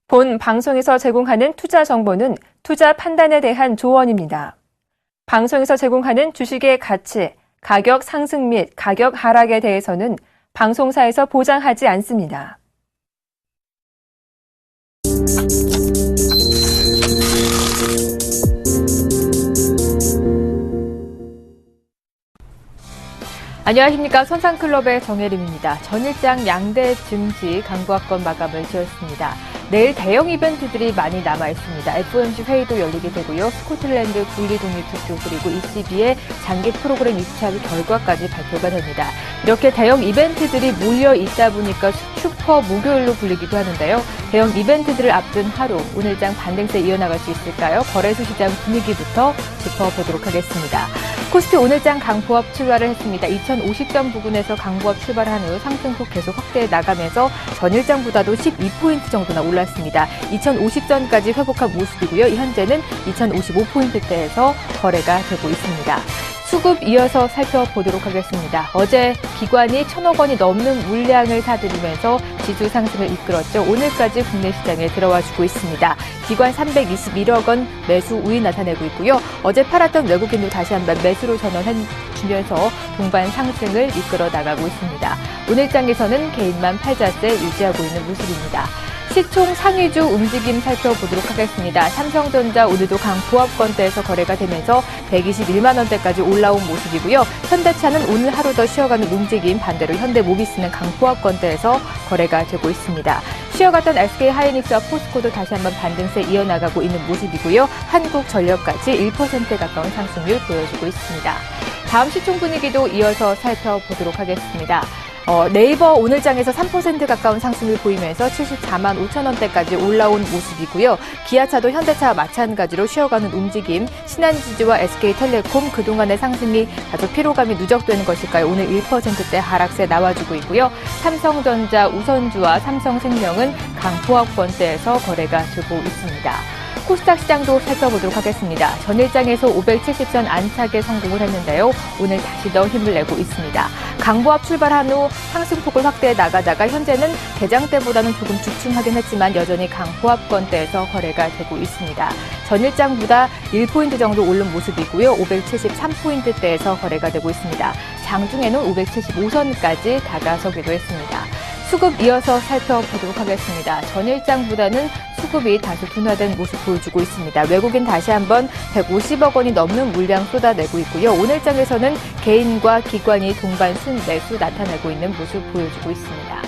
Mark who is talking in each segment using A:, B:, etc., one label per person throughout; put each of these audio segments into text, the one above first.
A: 본 방송에서 제공하는 투자 정보는 투자 판단에 대한 조언입니다. 방송에서 제공하는 주식의 가치, 가격 상승 및 가격 하락에 대해서는 방송사에서 보장하지 않습니다. 안녕하십니까. 손상클럽의 정혜림입니다. 전일장 양대 증시 강보합권 마감을 지었습니다. 내일 대형 이벤트들이 많이 남아있습니다. FOMC 회의도 열리게 되고요. 스코틀랜드 분리독립투표 그리고 ECB의 장기 프로그램 입찰 결과까지 발표가 됩니다. 이렇게 대형 이벤트들이 몰려 있다 보니까 슈퍼 목요일로 불리기도 하는데요. 대형 이벤트들을 앞둔 하루, 오늘장 반등세 이어나갈 수 있을까요? 거래소 시장 분위기부터 짚어보도록 하겠습니다. 코스피 오늘장 강보합 출발을 했습니다. 2050점 부근에서 강보합 출발한 후 상승폭 계속 확대해 나가면서 전일장보다도 12포인트 정도나 올랐습니다. 2050점까지 회복한 모습이고요. 현재는 2055포인트대에서 거래가 되고 있습니다. 수급 이어서 살펴보도록 하겠습니다. 어제 기관이 1,000억 원이 넘는 물량을 사들이면서 지수 상승을 이끌었죠. 오늘까지 국내 시장에 들어와주고 있습니다. 기관 321억 원 매수 우위 나타내고 있고요. 어제 팔았던 외국인도 다시 한번 매수로 전환해주면서 동반 상승을 이끌어 나가고 있습니다. 오늘장에서는 개인만 팔자세 유지하고 있는 모습입니다. 시총 상위주 움직임 살펴보도록 하겠습니다. 삼성전자 오늘도 강보합권대에서 거래가 되면서 121만 원대까지 올라온 모습이고요. 현대차는 오늘 하루 더 쉬어가는 움직임, 반대로 현대모비스는 강보합권대에서 거래가 되고 있습니다. 쉬어갔던 SK하이닉스와 포스코도 다시 한번 반등세 이어나가고 있는 모습이고요. 한국전력까지 1%에 가까운 상승률 보여주고 있습니다. 다음 시총 분위기도 이어서 살펴보도록 하겠습니다. 네이버 오늘장에서 3% 가까운 상승을 보이면서 74만 5천 원대까지 올라온 모습이고요. 기아차도 현대차와 마찬가지로 쉬어가는 움직임, 신한지주와 SK텔레콤 그동안의 상승이 다소 피로감이 누적되는 것일까요? 오늘 1%대 하락세 나와주고 있고요. 삼성전자, 우선주와 삼성생명은 강보합권대에서 거래가 되고 있습니다. 코스닥 시장도 살펴보도록 하겠습니다. 전일장에서 570선 안착에 성공을 했는데요. 오늘 다시 더 힘을 내고 있습니다. 강보합 출발한 후 상승폭을 확대해 나가다가 현재는 개장 때보다는 조금 주춤하긴 했지만 여전히 강보합권대에서 거래가 되고 있습니다. 전일장보다 1포인트 정도 오른 모습이고요. 573포인트대에서 거래가 되고 있습니다. 장중에는 575선까지 다가서기도 했습니다. 수급 이어서 살펴보도록 하겠습니다. 전일장보다는 수급이 다소 둔화된 모습 보여주고 있습니다. 외국인 다시 한번 150억 원이 넘는 물량 쏟아내고 있고요. 오늘장에서는 개인과 기관이 동반 순매수 나타내고 있는 모습 보여주고 있습니다.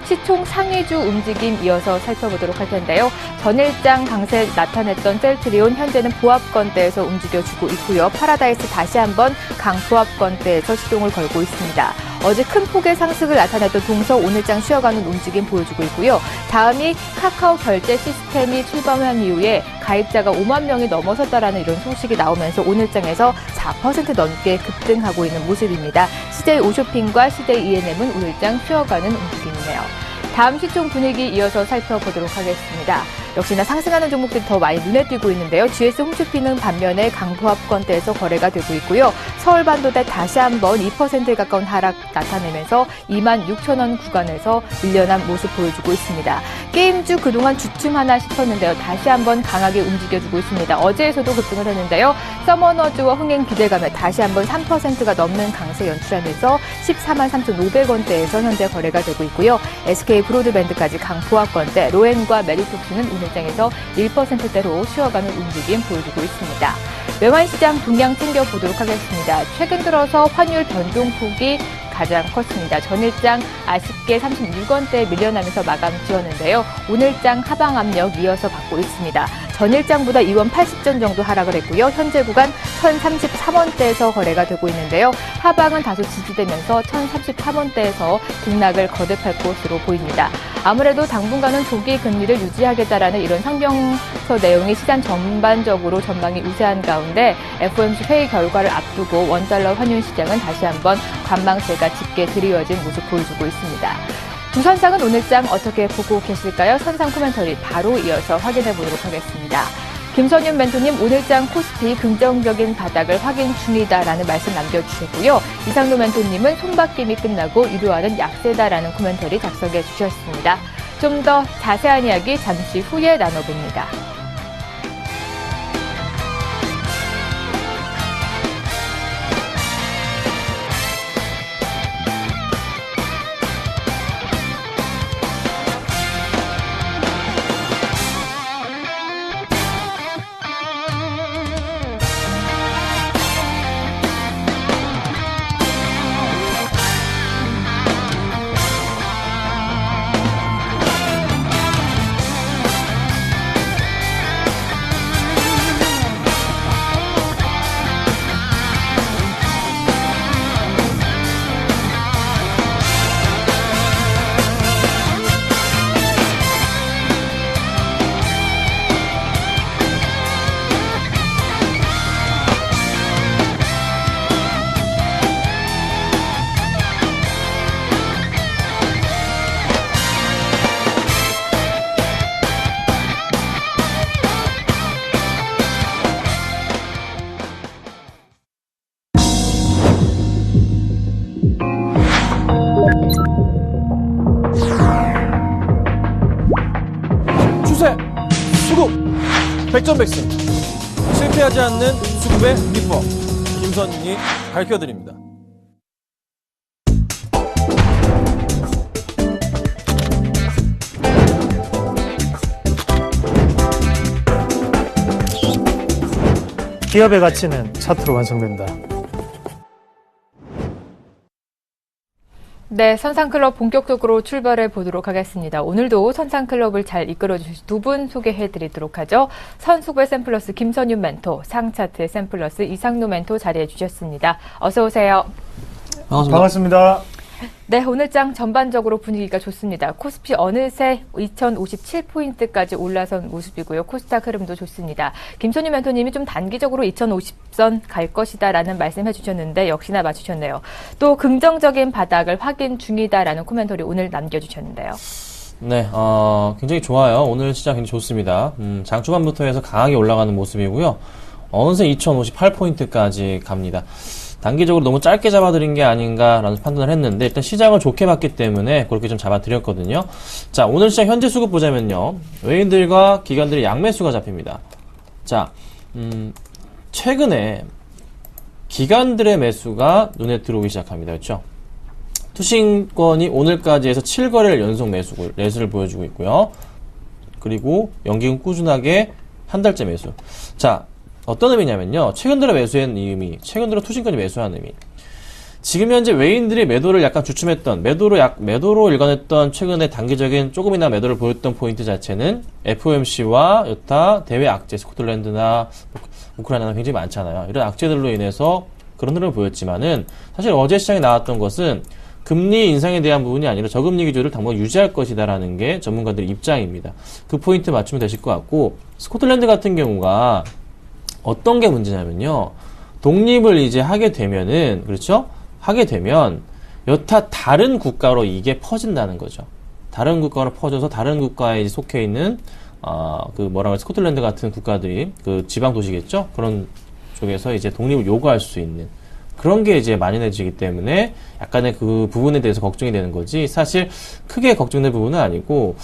A: 시총 상위주 움직임 이어서 살펴보도록 할 텐데요. 전일장 강세 나타냈던 셀트리온 현재는 보합권대에서 움직여주고 있고요. 파라다이스 다시 한번 강보합권대에서 시동을 걸고 있습니다. 어제 큰 폭의 상승을 나타냈던 동서 오늘장 쉬어가는 움직임 보여주고 있고요. 다음이 카카오 결제 시스템이 출범한 이후에 가입자가 5만 명이 넘어섰다라는 이런 소식이 나오면서 오늘장에서 4% 넘게 급등하고 있는 모습입니다. CJ 오쇼핑과 CJ E&M은 오늘장 쉬어가는 움직임이네요. 다음 시총 분위기 이어서 살펴보도록 하겠습니다. 역시나 상승하는 종목들이 더 많이 눈에 띄고 있는데요. GS 홈쇼핑은 반면에 강보합권대에서 거래가 되고 있고요. 서울반도체 다시 한번 2%에 가까운 하락 나타내면서 26,000원 구간에서 밀려난 모습 보여주고 있습니다. 게임주 그동안 주춤하나 싶었는데요. 다시 한번 강하게 움직여주고 있습니다. 어제에서도 급등을 했는데요. 서머너즈와 흥행 기대감에 다시 한번 3%가 넘는 강세 연출하면서 14만 3,500원대에서 현재 거래가 되고 있고요. SK 브로드밴드까지 강보합권대, 로엔과 메리톡스는 오늘장에서 1%대로 쉬어가는 움직임 보여주고 있습니다. 외환시장 동향 챙겨보도록 하겠습니다. 최근 들어서 환율 변동폭이 가장 컸습니다. 전일장 아쉽게 36원대에 밀려나면서 마감 지었는데요. 오늘장 하방 압력 이어서 받고 있습니다. 전일장보다 2원 80전 정도 하락을 했고요. 현재 구간 1033원대에서 거래가 되고 있는데요. 하방은 다소 지지되면서 1033원대에서 등락을 거듭할 것으로 보입니다. 아무래도 당분간은 조기 금리를 유지하겠다라는 이런 성명서 내용이 시장 전반적으로 전망이 우세한 가운데 FOMC 회의 결과를 앞두고 원달러 환율 시장은 다시 한번 관망세가 짙게 드리워진 모습 보여주고 있습니다. 두 선상은 오늘장 어떻게 보고 계실까요? 선상 코멘터리 바로 이어서 확인해 보도록 하겠습니다. 김선윤 멘토님, 오늘장 코스피 긍정적인 바닥을 확인 중이다라는 말씀 남겨주셨고요. 이상로 멘토님은 손바뀜이 끝나고 유료화는 약세다라는 코멘터리 작성해 주셨습니다. 좀 더 자세한 이야기 잠시 후에 나눠봅니다.
B: 추세, 수급, 백전백승. 실패하지 않는 수급의 비법. 김선인이 밝혀드립니다.
C: 기업의 가치는 차트로 완성된다.
A: 네, 선상클럽 본격적으로 출발해 보도록 하겠습니다. 오늘도 선상클럽을 잘 이끌어주실 두 분 소개해드리도록 하죠. 선수부의 샘플러스 김선윤 멘토, 상차트의 샘플러스 이상노 멘토 자리해 주셨습니다. 어서 오세요.
C: 반갑습니다.
A: 네, 오늘 장 전반적으로 분위기가 좋습니다. 코스피 어느새 2057포인트까지 올라선 모습이고요. 코스닥 흐름도 좋습니다. 김선윤 멘토님이 좀 단기적으로 2050선 갈 것이다라는 말씀해 주셨는데 역시나 맞추셨네요. 또 긍정적인 바닥을 확인 중이다라는 코멘터리 오늘 남겨주셨는데요.
D: 네, 굉장히 좋아요. 오늘 시장 굉장히 좋습니다. 장 초반부터 해서 강하게 올라가는 모습이고요. 어느새 2058포인트까지 갑니다. 단기적으로 너무 짧게 잡아드린 게 아닌가라는 판단을 했는데 일단 시장을 좋게 봤기 때문에 그렇게 좀 잡아드렸거든요. 자, 오늘 시장 현재 수급 보자면요. 외인들과 기관들의 양매수가 잡힙니다. 자, 최근에 기관들의 매수가 눈에 들어오기 시작합니다. 그렇죠? 투신권이 오늘까지 해서 7거래를 연속 매수를 보여주고 있고요. 그리고 연기금 꾸준하게 한 달째 매수. 자, 어떤 의미냐면요. 최근 들어 매수한 의미, 최근 들어 투신권이 매수한 의미. 지금 현재 외인들이 매도를 약간 주춤했던, 매도로 일관했던 최근에 단기적인 조금이나 매도를 보였던 포인트 자체는 FOMC와 여타 대외 악재, 스코틀랜드나 우크라이나가 굉장히 많잖아요. 이런 악재들로 인해서 그런 흐름을 보였지만은 사실 어제 시장에 나왔던 것은 금리 인상에 대한 부분이 아니라 저금리 기조를 당분간 유지할 것이다라는 게 전문가들의 입장입니다. 그 포인트 맞추면 되실 것 같고, 스코틀랜드 같은 경우가 어떤 게 문제냐면요. 독립을 이제 하게 되면은, 그렇죠? 하게 되면, 여타 다른 국가로 이게 퍼진다는 거죠. 다른 국가로 퍼져서 다른 국가에 속해 있는, 스코틀랜드 같은 국가들이, 지방 도시겠죠? 그런 쪽에서 이제 독립을 요구할 수 있는. 그런 게 이제 만연해지기 때문에 약간의 그 부분에 대해서 걱정이 되는 거지, 사실 크게 걱정될 부분은 아니고,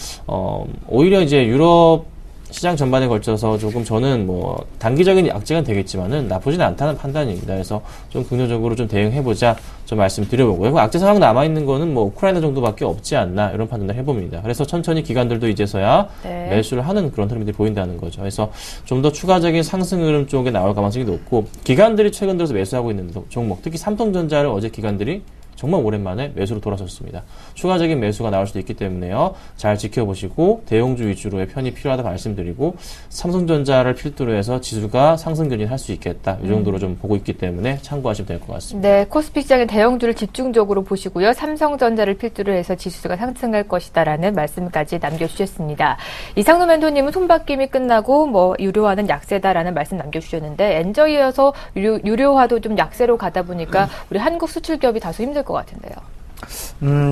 D: 오히려 이제 유럽 시장 전반에 걸쳐서 조금 저는 뭐 단기적인 악재는 되겠지만은 나쁘지는 않다는 판단입니다. 그래서 좀 긍정적으로 좀 대응해보자 좀 말씀드려보고요. 악재 상황 남아있는 거는 뭐 우크라이나 정도밖에 없지 않나 이런 판단을 해봅니다. 그래서 천천히 기관들도 이제서야 매수를 하는 그런 흐름들이 보인다는 거죠. 그래서 좀 더 추가적인 상승 흐름 쪽에 나올 가능성이 높고, 기관들이 최근 들어서 매수하고 있는 종목, 특히 삼성전자를 어제 기관들이 정말 오랜만에 매수로 돌아섰습니다. 추가적인 매수가 나올 수도 있기 때문에요. 잘 지켜보시고 대형주 위주로의 편이 필요하다 말씀드리고, 삼성전자를 필두로 해서 지수가 상승 견인할 수 있겠다. 이 정도로 좀 보고 있기 때문에 참고하시면 될 것 같습니다.
A: 네, 코스피 시장의 대형주를 집중적으로 보시고요. 삼성전자를 필두로 해서 지수가 상승할 것이다라는 말씀까지 남겨주셨습니다. 이상노 멘토님은 손바뀜이 끝나고 뭐 유료화는 약세다라는 말씀 남겨주셨는데, 엔저이어서 유료화도 좀 약세로 가다 보니까 우리 한국 수출 기업이 다소 힘들 것 같은데요.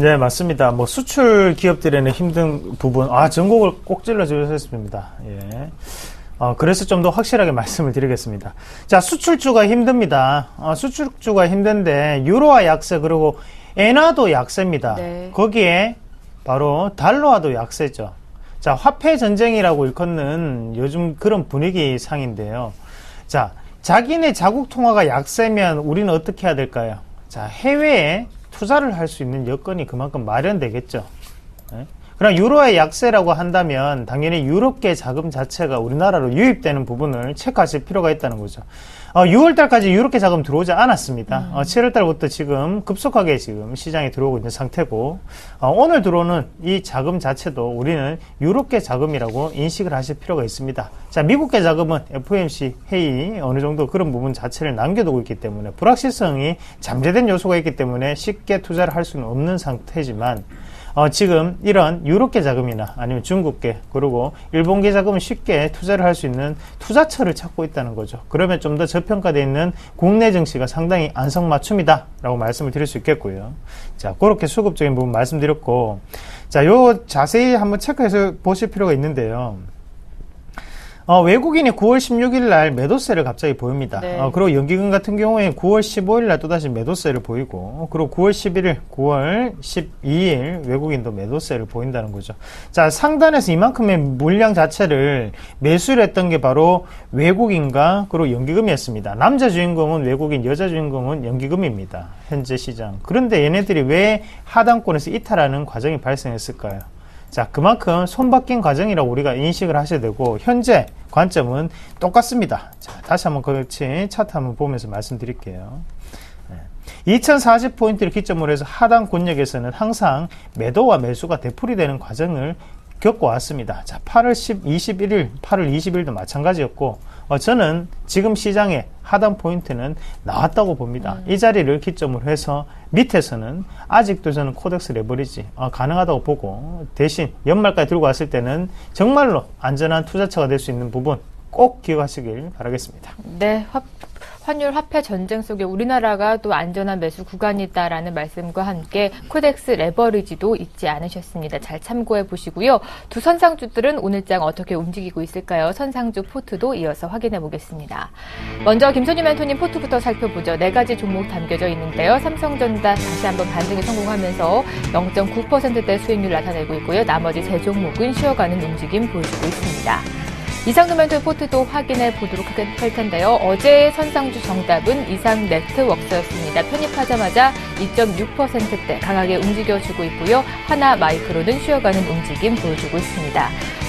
C: 네, 맞습니다. 뭐 수출 기업들에는 힘든 부분, 전곡을 꼭 찔러 주셨습니다. 예. 그래서 좀 더 확실하게 말씀을 드리겠습니다. 자, 수출주가 힘듭니다. 수출주가 힘든데 유로화 약세, 그리고 엔화도 약세입니다.
A: 네.
C: 거기에 바로 달러화도 약세죠. 자, 화폐 전쟁이라고 일컫는 요즘 그런 분위기 상인데요. 자, 자기네 자국 통화가 약세면 우리는 어떻게 해야 될까요? 자, 해외에 투자를 할 수 있는 여건이 그만큼 마련되겠죠. 네? 그럼 유로의 약세라고 한다면 당연히 유럽계 자금 자체가 우리나라로 유입되는 부분을 체크하실 필요가 있다는 거죠. 6월달까지 유럽계 자금 들어오지 않았습니다. 7월달부터 지금 급속하게 지금 시장에 들어오고 있는 상태고, 오늘 들어오는 이 자금 자체도 우리는 유럽계 자금이라고 인식을 하실 필요가 있습니다. 자, 미국계 자금은 FOMC 회의 어느 정도 그런 부분 자체를 남겨두고 있기 때문에 불확실성이 잠재된 요소가 있기 때문에 쉽게 투자를 할 수는 없는 상태지만, 지금 이런 유럽계 자금이나 아니면 중국계 그리고 일본계 자금은 쉽게 투자를 할 수 있는 투자처를 찾고 있다는 거죠. 그러면 좀 더 저평가되어 있는 국내 증시가 상당히 안성맞춤이다 라고 말씀을 드릴 수 있겠고요. 자, 그렇게 수급적인 부분 말씀드렸고, 자, 요 자세히 한번 체크해서 보실 필요가 있는데요. 외국인이 9월 16일 날 매도세를 갑자기 보입니다.
A: 네.
C: 그리고 연기금 같은 경우에 9월 15일 날 또다시 매도세를 보이고, 그리고 9월 11일, 9월 12일 외국인도 매도세를 보인다는 거죠. 자, 상단에서 이만큼의 물량 자체를 매수를 했던 게 바로 외국인과 그리고 연기금이었습니다. 남자 주인공은 외국인, 여자 주인공은 연기금입니다. 현재 시장. 그런데 얘네들이 왜 하단권에서 이탈하는 과정이 발생했을까요? 자, 그만큼 손바뀐 과정이라고 우리가 인식을 하셔야 되고, 현재 관점은 똑같습니다. 자, 다시 한번 그렇지 차트 한번 보면서 말씀드릴게요. 2040포인트를 기점으로 해서 하단 권역에서는 항상 매도와 매수가 되풀이되는 과정을 겪어왔습니다. 자, 8월 21일, 8월 20일도 마찬가지였고, 저는 지금 시장의 하단 포인트는 나왔다고 봅니다. 이 자리를 기점으로 해서 밑에서는 아직도 저는 코덱스 레버리지 가능하다고 보고, 대신 연말까지 들고 왔을 때는 정말로 안전한 투자처가 될 수 있는 부분 꼭 기억하시길 바라겠습니다.
A: 네, 환율 화폐 전쟁 속에 우리나라가 또 안전한 매수 구간이 있다라는 말씀과 함께 코덱스 레버리지도 잊지 않으셨습니다. 잘 참고해 보시고요. 두 선상주들은 오늘장 어떻게 움직이고 있을까요? 선상주 포트도 이어서 확인해 보겠습니다. 먼저 김선희 멘토님 포트부터 살펴보죠. 4가지 종목 담겨져 있는데요. 삼성전자 다시 한번 반등에 성공하면서 0.9%대 수익률 나타내고 있고요. 나머지 세 종목은 쉬어가는 움직임 보여주고 있습니다. 이상도 멘토의 포트도 확인해 보도록 할 텐데요. 어제의 선상주 정답은 이상 네트웍스였습니다. 편입하자마자 2.6%대 강하게 움직여주고 있고요. 하나 마이크로는 쉬어가는 움직임 보여주고 있습니다.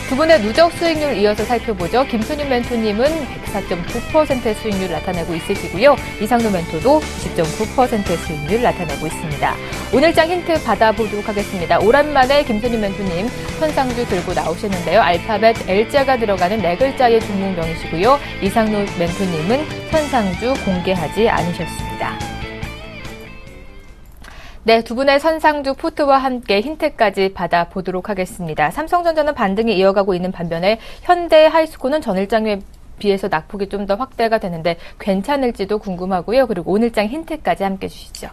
A: 두 분의 누적 수익률 이어서 살펴보죠. 김순윤 멘토님은 104.9%의 수익률 나타내고 있으시고요. 이상도 멘토도 10.9%의 수익률 나타내고 있습니다. 오늘장 힌트 받아보도록 하겠습니다. 오랜만에 김순윤 멘토님 선상주 들고 나오셨는데요. 알파벳 L자가 들어가는 4글자의 종목명이시고요. 이상도 멘토님은 선상주 공개하지 않으셨습니다. 네, 두 분의 선상주 포트와 함께 힌트까지 받아보도록 하겠습니다. 삼성전자는 반등이 이어가고 있는 반면에 현대 하이스코는 전일장에 비해서 낙폭이 좀 더 확대가 되는데 괜찮을지도 궁금하고요. 그리고 오늘장 힌트까지 함께 주시죠.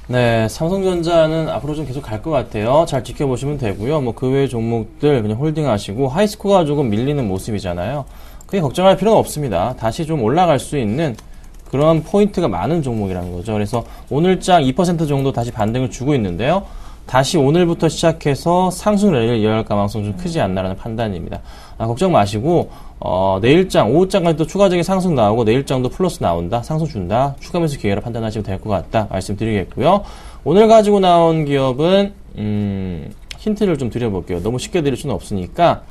D: 네, 삼성전자는 앞으로 좀 계속 갈 것 같아요. 잘 지켜보시면 되고요. 뭐 그 외의 종목들 그냥 홀딩하시고 하이스코가 조금 밀리는 모습이잖아요. 그게 걱정할 필요는 없습니다. 다시 좀 올라갈 수 있는 그런 포인트가 많은 종목이라는 거죠. 그래서 오늘장 2% 정도 다시 반등을 주고 있는데요. 다시 오늘부터 시작해서 상승 랠리를 이어갈 가능성이 좀 크지 않나라는 판단입니다. 걱정 마시고 내일장, 오후장까지 또 추가적인 상승 나오고 내일장도 플러스 나온다, 상승 준다, 추가 매수 기회로 판단하시면 될 것 같다 말씀드리겠고요. 오늘 가지고 나온 기업은 힌트를 좀 드려볼게요. 너무 쉽게 드릴 수는 없으니까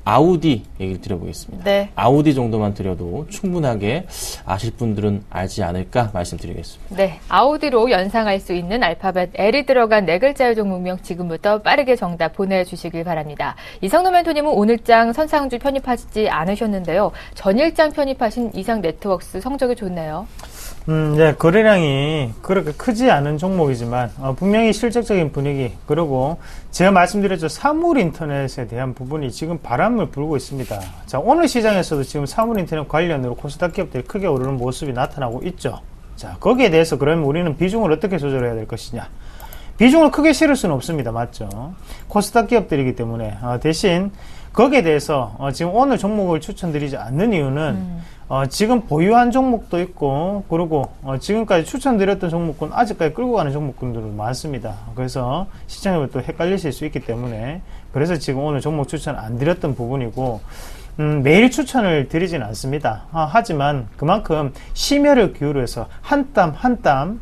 D: 아우디 얘기를 드려보겠습니다. 네. 아우디 정도만 드려도 충분하게 아실 분들은 알지 않을까 말씀드리겠습니다.
A: 네. 아우디로 연상할 수 있는 알파벳 L이 들어간 4글자의 종목명 지금부터 빠르게 정답 보내주시길 바랍니다. 이상도 멘토님은 오늘장 선상주 편입하지 않으셨는데요. 전일장 편입하신 이상 네트웍스 성적이 좋네요.
C: 네, 거래량이 그렇게 크지 않은 종목이지만 분명히 실적적인 분위기, 그리고 제가 말씀드렸죠, 사물 인터넷에 대한 부분이 지금 바람을 불고 있습니다. 자, 오늘 시장에서도 지금 사물 인터넷 관련으로 코스닥 기업들이 크게 오르는 모습이 나타나고 있죠. 자, 거기에 대해서 그러면 우리는 비중을 어떻게 조절해야 될 것이냐? 비중을 크게 실을 수는 없습니다. 맞죠? 코스닥 기업들이기 때문에 대신 거기에 대해서 지금 오늘 종목을 추천드리지 않는 이유는 지금 보유한 종목도 있고, 그리고 지금까지 추천드렸던 종목군 아직까지 끌고 가는 종목군들도 많습니다. 그래서 시청자분 또 헷갈리실 수 있기 때문에, 그래서 지금 오늘 종목 추천 안 드렸던 부분이고, 매일 추천을 드리진 않습니다. 하지만 그만큼 심혈을 기울여서 한 땀 한 땀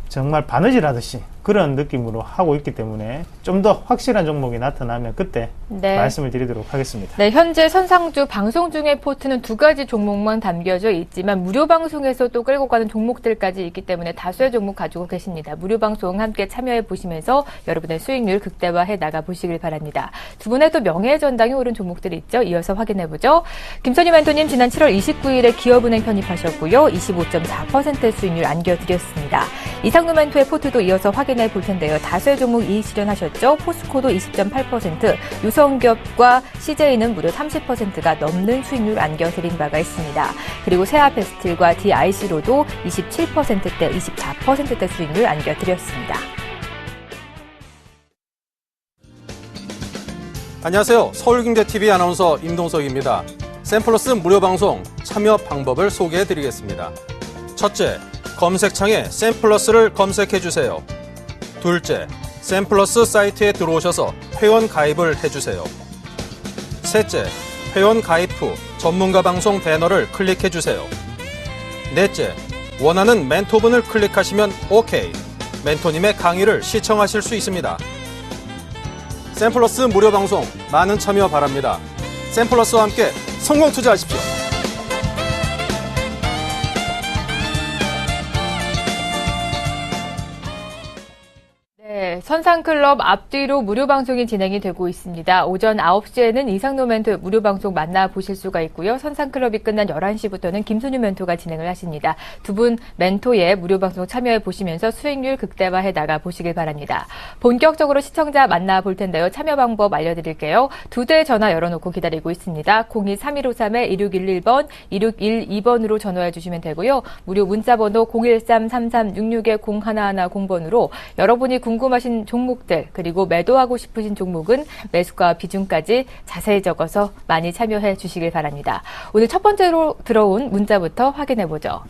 C: 정말 바느질 하듯이 그런 느낌으로 하고 있기 때문에 좀 더 확실한 종목이 나타나면 그때
A: 네.
C: 말씀을 드리도록 하겠습니다.
A: 네, 현재 선상주 방송 중의 포트는 2가지 종목만 담겨져 있지만 무료 방송에서 또 끌고 가는 종목들까지 있기 때문에 다수의 종목 가지고 계십니다. 무료 방송 함께 참여해 보시면서 여러분의 수익률 극대화해 나가 보시길 바랍니다. 두 분의 또 명예의 전당이 오른 종목들이 있죠. 이어서 확인해 보죠. 김선희 멘토님 지난 7월 29일에 기업은행 편입하셨고요. 25.4%의 수익률 안겨드렸습니다. 이상루 멘토의 포트도 이어서 확인해 볼 텐데요. 다수의 종목 이익 실현하셨죠. 포스코도 20.8%, 유성기업과 CJ는 무려 30%가 넘는 수익률 안겨드린 바가 있습니다. 그리고 세아페스틸과 DIC로도 27%대, 24%대 수익률 안겨드렸습니다.
B: 안녕하세요. 서울경제TV 아나운서 임동석입니다. 샘플러스 무료 방송 참여 방법을 소개해 드리겠습니다. 첫째, 검색창에 샘플러스를 검색해 주세요. 둘째, 샘플러스 사이트에 들어오셔서 회원 가입을 해주세요. 셋째, 회원 가입 후 전문가 방송 배너를 클릭해 주세요. 넷째, 원하는 멘토분을 클릭하시면 OK. 멘토님의 강의를 시청하실 수 있습니다. 샘플러스 무료 방송 많은 참여 바랍니다. 샘플러스와 함께 성공 투자하십시오.
A: 네, 선상클럽 앞뒤로 무료 방송이 진행이 되고 있습니다. 오전 9시에는 이상로 멘토 무료 방송 만나보실 수가 있고요. 선상클럽이 끝난 11시부터는 김순유 멘토가 진행을 하십니다. 두 분 멘토의 무료 방송 참여해 보시면서 수익률 극대화해 나가 보시길 바랍니다. 본격적으로 시청자 만나볼 텐데요. 참여 방법 알려드릴게요. 2대 전화 열어놓고 기다리고 있습니다. 02-3153-2611번, 2612번으로 전화해 주시면 되고요. 무료 문자번호 013-3366-0110번으로 여러분이 궁금하신 종목들 그리고 매도하고 싶으신 종목은 매수가 비중까지 자세히 적어서 많이 참여해 주시길 바랍니다. 오늘 첫 번째로 들어온 문자부터 확인해 보죠.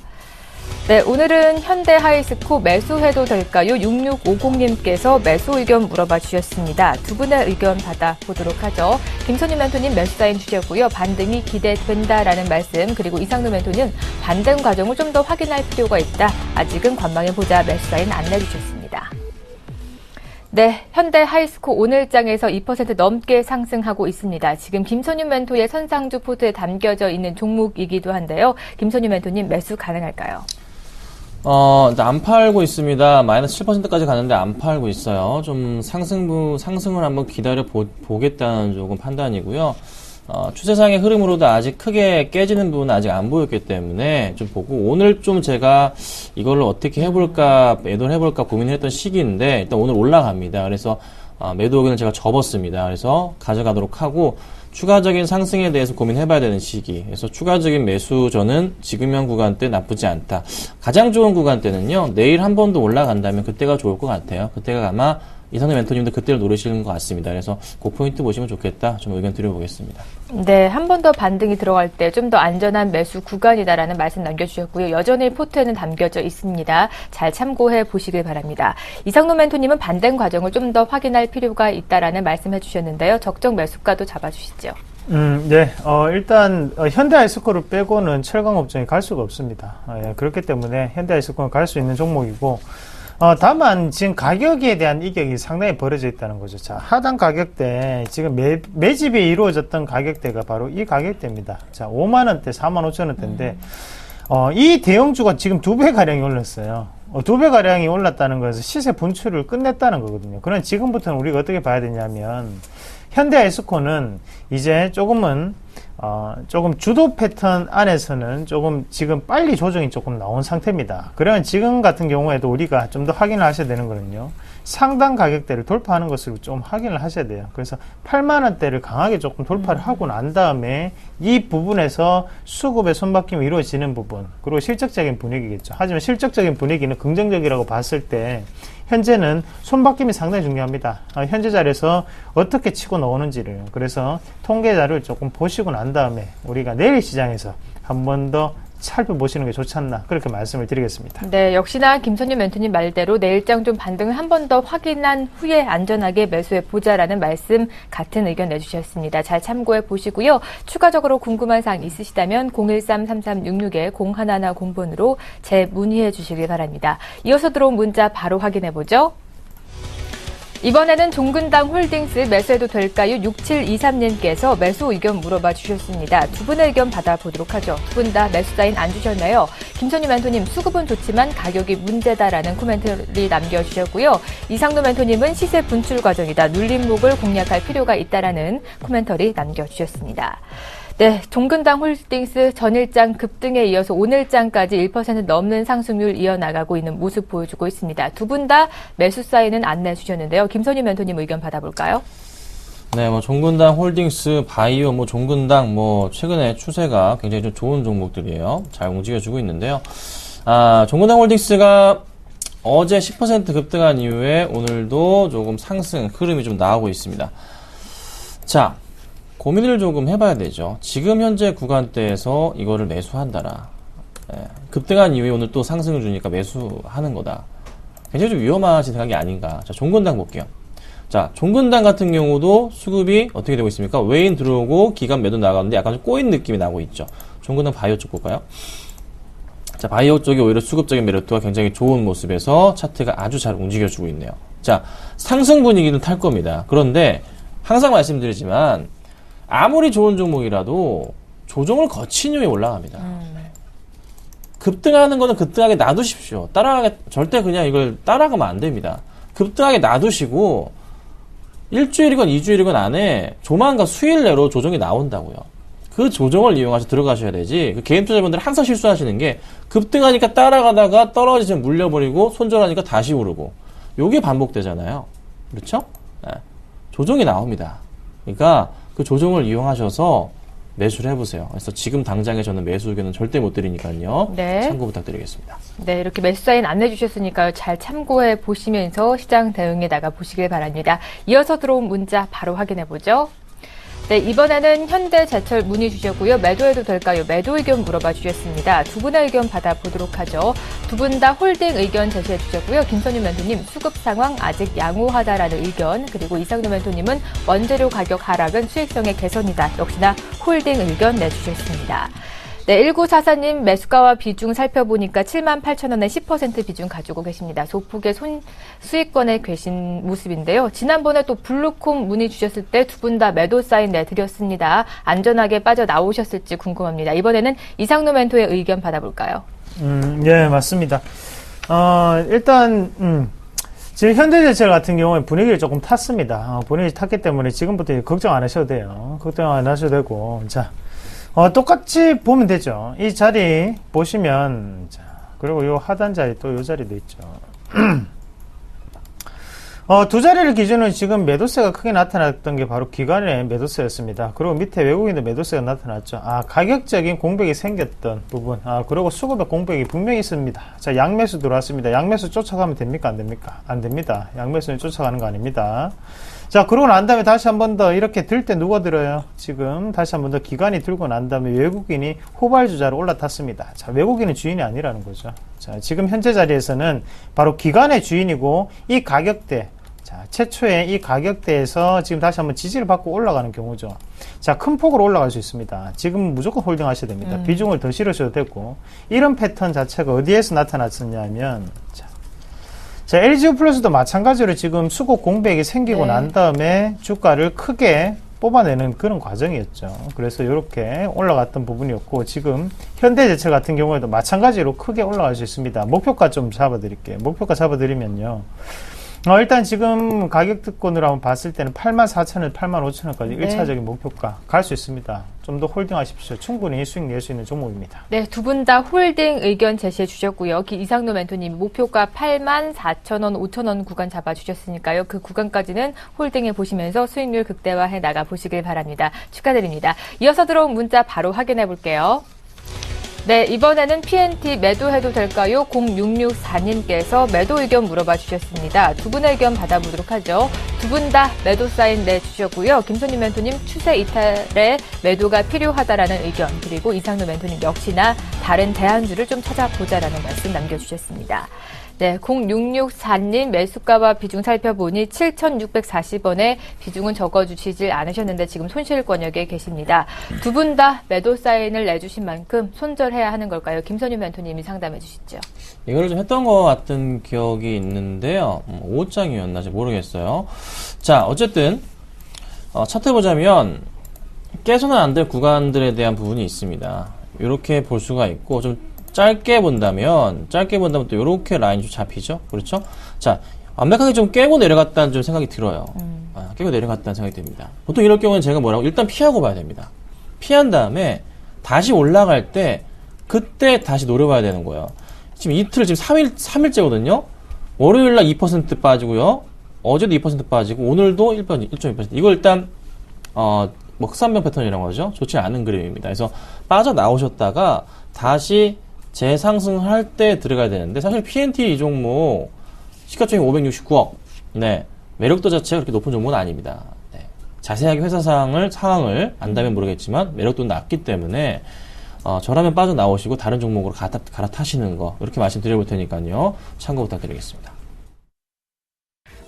A: 네, 오늘은 현대 하이스코 매수해도 될까요? 6650님께서 매수 의견 물어봐 주셨습니다. 두 분의 의견 받아보도록 하죠. 김선희 멘토님 매수 사인 주셨고요. 반등이 기대된다라는 말씀, 그리고 이상루 멘토는 반등 과정을 좀 더 확인할 필요가 있다. 아직은 관망해보자 매수 사인 안내주셨습니다. 네, 현대 하이스코 오늘장에서 2% 넘게 상승하고 있습니다. 지금 김선유 멘토의 선상주 포트에 담겨져 있는 종목이기도 한데요. 김선유 멘토님 매수 가능할까요?
D: 안 팔고 있습니다. 마이너스 7%까지 가는데 안 팔고 있어요. 좀 상승을 한번 기다려 보겠다는 조금 판단이고요. 추세상의 흐름으로도 아직 크게 깨지는 부분은 아직 안 보였기 때문에 좀 보고, 오늘 좀 제가 이걸로 어떻게 해볼까, 매도를 해볼까 고민을 했던 시기인데, 일단 오늘 올라갑니다. 그래서 매도 의견을 제가 접었습니다. 그래서 가져가도록 하고, 추가적인 상승에 대해서 고민해봐야 되는 시기. 그래서 추가적인 매수 저는 지금 현 구간대 나쁘지 않다. 가장 좋은 구간대는요, 내일 한 번 더 올라간다면 그때가 좋을 것 같아요. 그때가 아마 이상의 멘토님도 그때를 노리시는 것 같습니다. 그래서 그 포인트 보시면 좋겠다. 좀 의견 드려보겠습니다.
A: 네, 한 번 더 반등이 들어갈 때 좀 더 안전한 매수 구간이다라는 말씀 남겨주셨고요. 여전히 포트에는 담겨져 있습니다. 잘 참고해 보시길 바랍니다. 이상로 멘토님은 반등 과정을 좀 더 확인할 필요가 있다라는 말씀해 주셨는데요. 적정 매수가도 잡아주시죠.
C: 네, 일단 현대아이스코를 빼고는 철강 업종에 갈 수가 없습니다. 그렇기 때문에 현대아이스코는 갈 수 있는 종목이고, 다만 지금 가격에 대한 이격이 상당히 벌어져 있다는 거죠. 자, 하단 가격대, 지금 매집이 이루어졌던 가격대가 바로 이 가격대입니다. 자, 5만원대, 45,000원대인데, 이 대형주가 지금 2배가량이 올랐어요. 2배가량이 올랐다는 것은 시세 분출을 끝냈다는 거거든요. 그럼 지금부터는 우리가 어떻게 봐야 되냐면, 현대아이스코는 이제 조금 주도 패턴 안에서는 조금 지금 빨리 조정이 조금 나온 상태입니다. 그러면 지금 같은 경우에도 우리가 좀 더 확인을 하셔야 되는 거는요, 상단 가격대를 돌파하는 것으로 좀 확인을 하셔야 돼요. 그래서 8만원대를 강하게 조금 돌파를 하고 난 다음에 이 부분에서 수급의 손바뀜이 이루어지는 부분, 그리고 실적적인 분위기겠죠. 하지만 실적적인 분위기는 긍정적이라고 봤을 때 현재는 손바뀜이 상당히 중요합니다. 현재 자리에서 어떻게 치고 나오는지를, 그래서 통계 자료를 조금 보시고 난 다음에 우리가 내일 시장에서 한 번 더 살펴보시는 게 좋지 않나 그렇게 말씀을 드리겠습니다.
A: 네, 역시나 김선유 멘토님 말대로 내일장 좀 반등을 한 번 더 확인한 후에 안전하게 매수해 보자라는 말씀 같은 의견 내주셨습니다. 잘 참고해 보시고요. 추가적으로 궁금한 사항 있으시다면 013-3366-0110번으로 재문의해 주시길 바랍니다. 이어서 들어온 문자 바로 확인해 보죠. 이번에는 종근당 홀딩스 매수해도 될까요? 6723님께서 매수 의견 물어봐 주셨습니다. 두 분의 의견 받아보도록 하죠. 두 분 다 매수 사인 안 주셨나요? 김선유 멘토님 수급은 좋지만 가격이 문제다라는 코멘트를 남겨주셨고요. 이상도 멘토님은 시세 분출 과정이다. 눌림목을 공략할 필요가 있다라는 코멘터리 남겨주셨습니다. 네, 종근당 홀딩스 전일장 급등에 이어서 오늘장까지 1% 넘는 상승률 이어나가고 있는 모습 보여주고 있습니다. 두 분 다 매수 사인은 안 내주셨는데요. 김선유 멘토님 의견 받아볼까요?
D: 네, 종근당 홀딩스, 바이오, 종근당, 최근에 추세가 굉장히 좀 좋은 종목들이에요. 잘 움직여주고 있는데요. 종근당 홀딩스가 어제 10% 급등한 이후에 오늘도 조금 상승 흐름이 좀 나오고 있습니다. 자, 고민을 조금 해봐야 되죠. 지금 현재 구간대에서 이거를 매수한다라. 급등한 이후에 오늘 또 상승을 주니까 매수하는 거다. 굉장히 좀 위험한 생각이 아닌가. 자, 종근당 볼게요. 자, 종근당 같은 경우도 수급이 어떻게 되고 있습니까? 외인 들어오고 기간 매도 나가는데 약간 좀 꼬인 느낌이 나고 있죠. 종근당 바이오 쪽 볼까요? 자, 바이오 쪽이 오히려 수급적인 메리트가 굉장히 좋은 모습에서 차트가 아주 잘 움직여주고 있네요. 자, 상승 분위기는 탈 겁니다. 그런데 항상 말씀드리지만 아무리 좋은 종목이라도 조정을 거친 후에 올라갑니다. 급등하는 거는 급등하게 놔두십시오. 절대 그냥 이걸 따라가면 안 됩니다. 급등하게 놔두시고 일주일이건 2주일이건 안에 조만간 수일 내로 조정이 나온다고요. 그 조정을 이용해서 들어가셔야 되지. 그 개인 투자자분들은 항상 실수하시는 게 급등하니까 따라가다가 떨어지면 물려버리고 손절하니까 다시 오르고 요게 반복되잖아요. 그렇죠? 네. 조정이 나옵니다. 그러니까 그 조정을 이용하셔서 매수를 해보세요. 그래서 지금 당장에 저는 매수 의견은 절대 못 드리니까요.
A: 네.
D: 참고 부탁드리겠습니다.
A: 네, 이렇게 매수 사인 안내 주셨으니까요. 잘 참고해 보시면서 시장 대응에 나가 보시길 바랍니다. 이어서 들어온 문자 바로 확인해 보죠. 네, 이번에는 현대제철 문의 주셨고요. 매도해도 될까요? 매도 의견 물어봐 주셨습니다. 두 분의 의견 받아보도록 하죠. 두 분 다 홀딩 의견 제시해 주셨고요. 김선유 멘토님 수급 상황 아직 양호하다라는 의견, 그리고 이상도 멘토님은 원재료 가격 하락은 수익성의 개선이다. 역시나 홀딩 의견 내주셨습니다. 네, 1944님 매수가와 비중 살펴보니까 78,000원에 10% 비중 가지고 계십니다. 소폭의 수익권에 계신 모습인데요. 지난번에 또 블루콤 문의 주셨을 때 두 분 다 매도 사인 내드렸습니다. 안전하게 빠져나오셨을지 궁금합니다. 이번에는 이상노 멘토의 의견 받아볼까요?
C: 예, 맞습니다. 일단, 지금 현대제철 같은 경우에 분위기를 조금 탔습니다. 분위기 탔기 때문에 지금부터 걱정 안 하셔도 돼요. 걱정 안 하셔도 되고, 자. 똑같이 보면 되죠. 이 자리 보시면, 자, 그리고 요 하단 자리 또 요 자리도 있죠. 두 자리를 기준으로 지금 매도세가 크게 나타났던 게 바로 기관의 매도세였습니다. 그리고 밑에 외국인의 매도세가 나타났죠. 가격적인 공백이 생겼던 부분. 그리고 수급의 공백이 분명히 있습니다. 자, 양매수 들어왔습니다. 양매수 쫓아가면 됩니까? 안 됩니까? 안 됩니다. 양매수는 쫓아가는 거 아닙니다. 자, 그러고 난 다음에 다시 한 번 더 이렇게 들 때 누가 들어요? 지금 다시 한 번 더 기관이 들고 난 다음에 외국인이 후발주자로 올라탔습니다. 자, 외국인은 주인이 아니라는 거죠. 자, 지금 현재 자리에서는 바로 기관의 주인이고 이 가격대, 자, 최초의 이 가격대에서 지금 다시 한번 지지를 받고 올라가는 경우죠. 자, 큰 폭으로 올라갈 수 있습니다. 지금 무조건 홀딩 하셔야 됩니다. 비중을 더 실으셔도 되고, 이런 패턴 자체가 어디에서 나타났었냐면, 자, LG 플러스도 마찬가지로 지금 수급 공백이 생기고 난 다음에 주가를 크게 뽑아내는 그런 과정이었죠. 그래서 이렇게 올라갔던 부분이었고, 지금 현대제철 같은 경우에도 마찬가지로 크게 올라갈 수 있습니다. 목표가 좀 잡아드릴게요. 목표가 잡아드리면요. 일단 지금 가격 특권으로 한번 봤을 때는 84,000원, 85,000원까지
A: 네.
C: 1차적인 목표가 갈 수 있습니다. 좀 더 홀딩 하십시오. 충분히 수익 낼 수 있는 종목입니다.
A: 네, 두 분 다 홀딩 의견 제시해 주셨고요. 이상노 멘토님 목표가 84,000원, 5,000원 구간 잡아주셨으니까요. 그 구간까지는 홀딩해 보시면서 수익률 극대화해 나가 보시길 바랍니다. 축하드립니다. 이어서 들어온 문자 바로 확인해 볼게요. 네, 이번에는 PNT 매도해도 될까요? 0664님께서 매도 의견 물어봐 주셨습니다. 두 분의 의견 받아보도록 하죠. 두 분 다 매도 사인 내주셨고요. 김선희 멘토님 추세 이탈에 매도가 필요하다라는 의견, 그리고 이상로 멘토님 역시나 다른 대안주를 좀 찾아보자라는 말씀 남겨주셨습니다. 네, 0664님 매수가와 비중 살펴보니 7,640원에 비중은 적어주시질 않으셨는데 지금 손실 권역에 계십니다. 두 분 다 매도 사인을 내주신 만큼 손절해야 하는 걸까요? 김선희 멘토님이 상담해 주시죠.
D: 이거를 좀 했던 것 같은 기억이 있는데요. 5장이었나 모르겠어요. 자, 어쨌든 차트 보자면 깨서는 안 될 구간들에 대한 부분이 있습니다. 이렇게 볼 수가 있고, 좀 짧게 본다면 또 이렇게 라인이 좀 잡히죠. 그렇죠? 자, 완벽하게 좀 깨고 내려갔다는 좀 생각이 들어요. 깨고 내려갔다는 생각이 듭니다. 보통 이럴 경우는 제가 뭐라고? 일단 피하고 봐야 됩니다. 피한 다음에 다시 올라갈 때 그때 다시 노려봐야 되는 거예요. 지금 이틀, 지금 3일째거든요? 월요일날 2% 빠지고요. 어제도 2% 빠지고, 오늘도 1.2%. 이걸 일단, 흑산병 패턴이라고 하죠. 좋지 않은 그림입니다. 그래서 빠져나오셨다가 다시 재상승할 때 들어가야 되는데, 사실 PNT 이 종목, 시가총액 569억. 네. 매력도 자체가 그렇게 높은 종목은 아닙니다. 네. 자세하게 회사 상황을 안다면 모르겠지만, 매력도 낮기 때문에, 저라면 빠져나오시고 다른 종목으로 갈아타시는 거, 이렇게 말씀드려볼 테니까요. 참고 부탁드리겠습니다.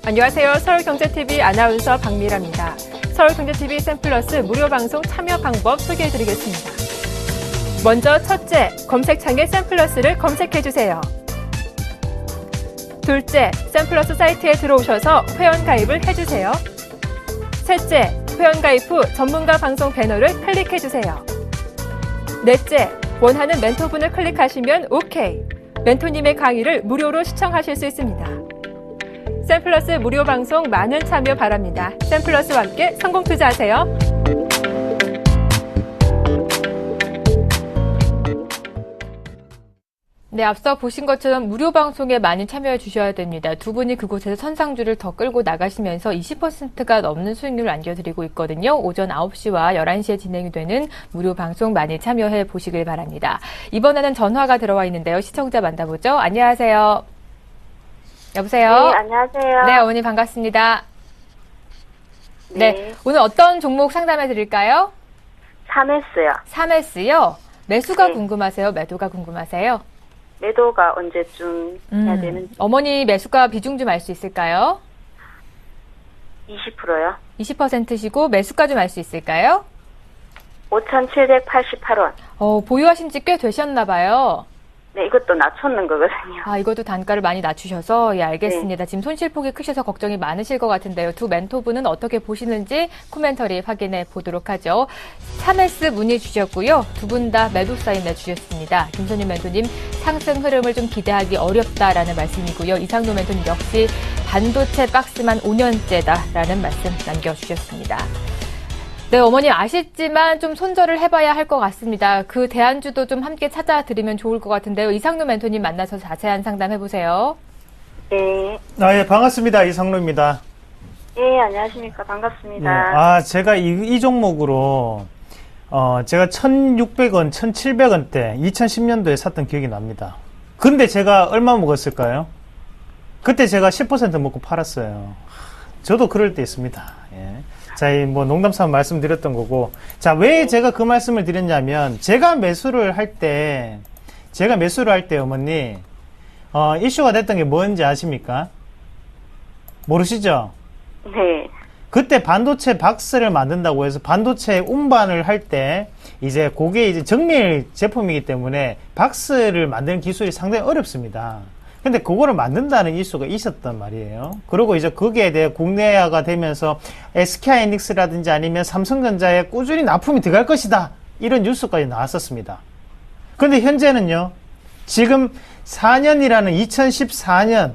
E: 안녕하세요. 서울경제TV 아나운서 박미라입니다. 서울경제TV 샘플러스 무료 방송 참여 방법 소개해드리겠습니다. 먼저 첫째, 검색창에 샘플러스를 검색해주세요. 둘째, 샘플러스 사이트에 들어오셔서 회원가입을 해주세요. 셋째, 회원가입 후 전문가 방송 배너를 클릭해주세요. 넷째, 원하는 멘토분을 클릭하시면 OK. 멘토님의 강의를 무료로 시청하실 수 있습니다. 샘플러스 무료 방송 많은 참여 바랍니다. 샘플러스와 함께 성공 투자하세요.
A: 네, 앞서 보신 것처럼 무료 방송에 많이 참여해 주셔야 됩니다. 두 분이 그곳에서 선상주를 더 끌고 나가시면서 20%가 넘는 수익률을 안겨드리고 있거든요. 오전 9시와 11시에 진행이 되는 무료 방송 많이 참여해 보시길 바랍니다. 이번에는 전화가 들어와 있는데요. 시청자 만나보죠. 안녕하세요. 여보세요?
F: 네, 안녕하세요.
A: 네, 어머니 반갑습니다.
F: 네.
A: 네, 오늘 어떤 종목 상담해 드릴까요?
F: 3S요.
A: 3S요? 매수가
F: 네.
A: 궁금하세요? 매도가 궁금하세요?
F: 매도가 언제쯤 해야 되는지.
A: 어머니 매수가 비중 좀 알 수 있을까요?
F: 20%요.
A: 20%시고 매수가 좀 알 수 있을까요?
F: 5,788원.
A: 보유하신 지 꽤 되셨나 봐요.
F: 네, 이것도 낮췄는 거거든요.
A: 아, 이것도 단가를 많이 낮추셔서, 예, 알겠습니다. 지금 손실폭이 크셔서 걱정이 많으실 것 같은데요. 두 멘토분은 어떻게 보시는지 코멘터리 확인해 보도록 하죠. 3S 문의 주셨고요. 두 분 다 매도 사인 내주셨습니다. 김선희 멘토님, 상승 흐름을 좀 기대하기 어렵다라는 말씀이고요. 이상로 멘토님 역시 반도체 박스만 5년째다라는 말씀 남겨주셨습니다. 네, 어머님 아쉽지만 좀 손절을 해봐야 할 것 같습니다. 그 대안주도 좀 함께 찾아드리면 좋을 것 같은데요. 이상로 멘토님 만나서 자세한 상담 해보세요.
F: 네.
C: 예, 반갑습니다. 이상로입니다.
F: 예, 안녕하십니까. 반갑습니다.
C: 네, 제가 이 종목으로, 제가 1,600원, 1,700원 대 2010년도에 샀던 기억이 납니다. 근데 제가 얼마 먹었을까요? 그때 제가 10% 먹고 팔았어요. 저도 그럴 때 있습니다. 예. 자, 농담 삼아 말씀드렸던 거고. 자, 왜 제가 그 말씀을 드렸냐면, 제가 매수를 할 때, 어머니, 이슈가 됐던 게 뭔지 아십니까? 모르시죠?
F: 네.
C: 그때 반도체 박스를 만든다고 해서 반도체 운반을 할 때, 그게 이제 정밀 제품이기 때문에 박스를 만드는 기술이 상당히 어렵습니다. 근데 그거를 만든다는 이슈가 있었단 말이에요. 그리고 이제 거기에 대해 국내화가 되면서 SK하이닉스라든지 아니면 삼성전자에 꾸준히 납품이 들어갈 것이다. 이런 뉴스까지 나왔었습니다. 근데 현재는요, 지금 4년이라는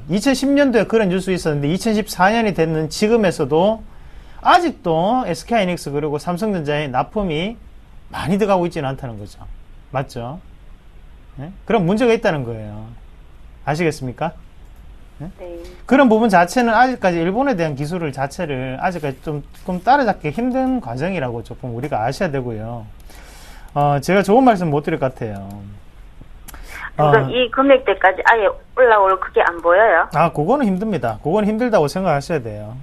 C: 2010년도에 그런 뉴스 있었는데 2014년이 됐는 지금에서도 아직도 SK하이닉스 그리고 삼성전자에 납품이 많이 들어가고 있지는 않다는 거죠. 맞죠? 네? 그럼 문제가 있다는 거예요. 아시겠습니까? 네?
F: 네.
C: 그런 부분 자체는 아직까지 일본에 대한 기술을 자체를 아직까지 좀 따라잡기 힘든 과정이라고 조금 우리가 아셔야 되고요. 제가 좋은 말씀 못 드릴 것 같아요.
F: 그러니까 이 금액대까지 아예 올라올 그게 안 보여요?
C: 그거는 힘듭니다. 그거는 힘들다고 생각하셔야 돼요.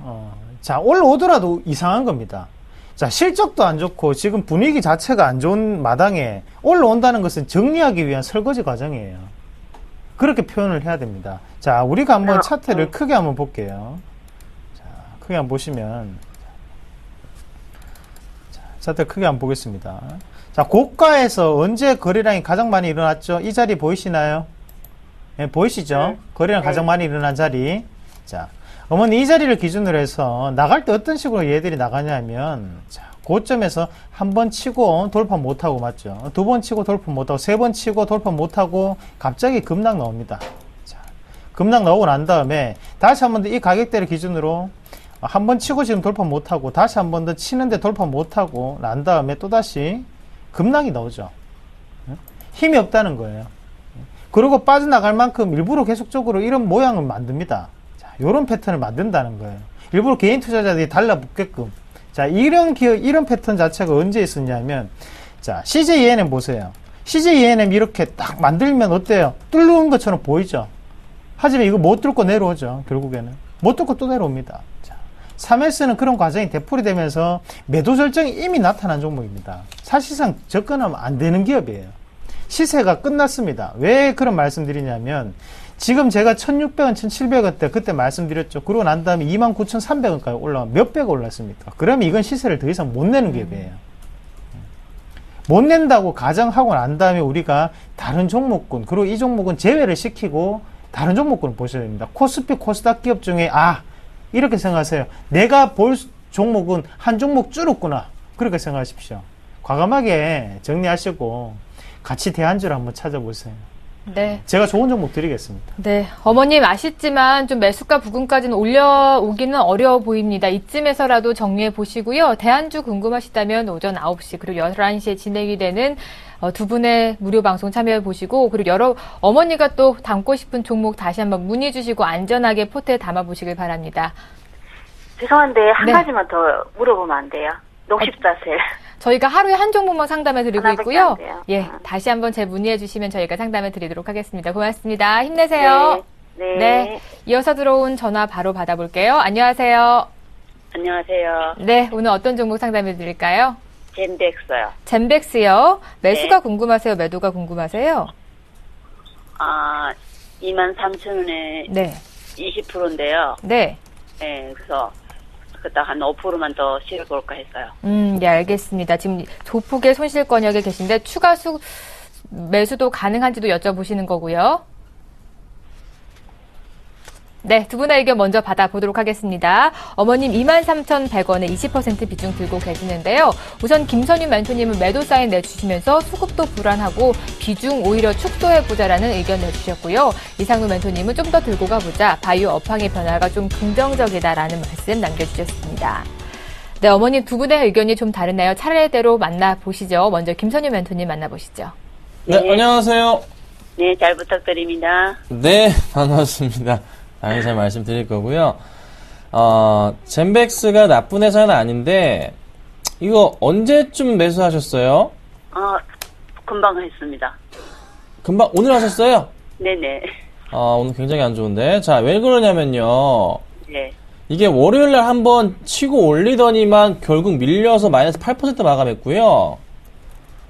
C: 자, 올라오더라도 이상한 겁니다. 자, 실적도 안 좋고 지금 분위기 자체가 안 좋은 마당에 올라온다는 것은 정리하기 위한 설거지 과정이에요. 그렇게 표현을 해야 됩니다. 자, 우리가 한번 차트를 크게 한번 볼게요. 자, 크게 한번 보시면, 자, 차트 크게 한번 보겠습니다. 자, 고가에서 언제 거래량이 가장 많이 일어났죠? 이 자리 보이시나요? 네, 보이시죠?
F: 네.
C: 거래량 가장 많이 일어난 자리. 자, 어머니 이 자리를 기준으로 해서 나갈 때 어떤 식으로 얘들이 나가냐면, 자, 고점에서 한 번 치고 돌파 못하고, 맞죠? 두 번 치고 돌파 못하고, 세 번 치고 돌파 못하고, 갑자기 급락 나옵니다. 자, 급락 나오고 난 다음에 다시 한 번 더 이 가격대를 기준으로 한 번 치고 지금 돌파 못하고, 다시 한 번 더 치는데 돌파 못하고, 난 다음에 또다시 급락이 나오죠. 힘이 없다는 거예요. 그리고 빠져나갈 만큼 일부러 계속적으로 이런 모양을 만듭니다. 자, 요런 패턴을 만든다는 거예요. 일부러 개인 투자자들이 달라붙게끔. 자, 이런 패턴 자체가 언제 있었냐면, 자, CJENM 보세요. CJENM 이렇게 딱 만들면 어때요? 뚫는 것처럼 보이죠? 하지만 이거 못 뚫고 내려오죠, 결국에는. 못 뚫고 또 내려옵니다. 자, 3S는 그런 과정이 되풀이 되면서 매도 절정이 이미 나타난 종목입니다. 사실상 접근하면 안 되는 기업이에요. 시세가 끝났습니다. 왜 그런 말씀 드리냐면, 지금 제가 1600원, 1700원 때 그때 말씀드렸죠. 그러고 난 다음에 29,300원까지 올라와 몇 배가 올랐습니까? 그러면 이건 시세를 더 이상 못 내는 기업이에요. 못 낸다고 가정하고 난 다음에 우리가 다른 종목군, 그리고 이 종목은 제외를 시키고 다른 종목군을 보셔야 됩니다. 코스피, 코스닥 기업 중에, 이렇게 생각하세요. 내가 볼 종목은 한 종목 줄었구나. 그렇게 생각하십시오. 과감하게 정리하시고 같이 대안주를 한번 찾아보세요.
A: 네.
C: 제가 좋은 종목 드리겠습니다.
A: 네. 어머님 아쉽지만 좀 매수가 부근까지는 올려오기는 어려워 보입니다. 이쯤에서라도 정리해 보시고요. 대안주 궁금하시다면 오전 9시 그리고 11시에 진행이 되는 두 분의 무료 방송 참여해 보시고, 그리고 어머니가 또 담고 싶은 종목 다시 한번 문의 주시고 안전하게 포트에 담아 보시길 바랍니다.
F: 죄송한데 한
A: 네.
F: 가지만 더 물어보면 안 돼요? 녹십자셀.
A: 저희가 하루에 한 종목만 상담해 드리고
F: 하나밖에
A: 있고요.
F: 안 돼요.
A: 예, 다시 한번 문의해 주시면 저희가 상담해 드리도록 하겠습니다. 고맙습니다. 힘내세요.
F: 네.
A: 네. 이어서 들어온 전화 바로 받아볼게요. 안녕하세요.
G: 안녕하세요.
A: 네, 오늘 어떤 종목 상담해 드릴까요?
G: 젠덱스요.
A: 젠백스요. 매수가
G: 네.
A: 궁금하세요? 매도가 궁금하세요?
G: 23,000원에
A: 네.
G: 20%인데요.
A: 네.
G: 네, 그래서 그다 한 5%만 더 실어볼까 했어요.
A: 네, 알겠습니다. 지금 조폭의 손실권역에 계신데 추가 매수도 가능한지도 여쭤보시는 거고요. 네, 두 분의 의견 먼저 받아보도록 하겠습니다. 어머님 23,100원에 20% 비중 들고 계시는데요. 우선 김선윤 멘토님은 매도 사인 내주시면서 수급도 불안하고 비중 오히려 축소해보자라는 의견 내주셨고요. 이상우 멘토님은 좀 더 들고 가보자. 바이오 업황의 변화가 좀 긍정적이다라는 말씀 남겨주셨습니다. 네, 어머님 두 분의 의견이 좀 다르나요? 차례대로 만나보시죠. 먼저 김선윤 멘토님 만나보시죠.
D: 네,
G: 네.
D: 안녕하세요.
G: 네, 잘 부탁드립니다.
D: 네, 반갑습니다. 당연히 잘 말씀드릴 거고요. 젠백스가 나쁜 회사는 아닌데, 이거 언제쯤 매수하셨어요?
G: 금방 했습니다.
D: 금방, 오늘 하셨어요?
G: 네네.
D: 오늘 굉장히 안 좋은데. 자, 왜 그러냐면요.
G: 네.
D: 이게 월요일날 한번 치고 올리더니만 결국 밀려서 마이너스 8% 마감했고요.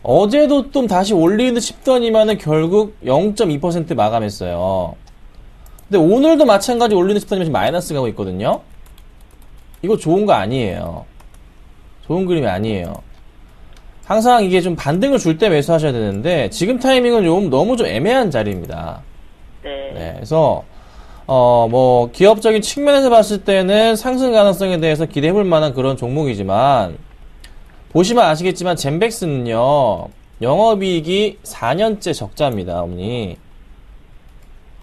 D: 어제도 좀 다시 올리는 듯 싶더니만은 결국 0.2% 마감했어요. 근데 오늘도 마찬가지 올리는 싶더니만 지금 마이너스 가고 있거든요. 이거 좋은 거 아니에요. 좋은 그림이 아니에요. 항상 이게 좀 반등을 줄 때 매수하셔야 되는데 지금 타이밍은 너무 좀 애매한 자리입니다.
G: 네.
D: 네, 그래서 뭐 기업적인 측면에서 봤을 때는 상승 가능성에 대해서 기대해 볼 만한 그런 종목이지만 보시면 아시겠지만 젠백스는요. 영업이익이 4년째 적자입니다, 어머니.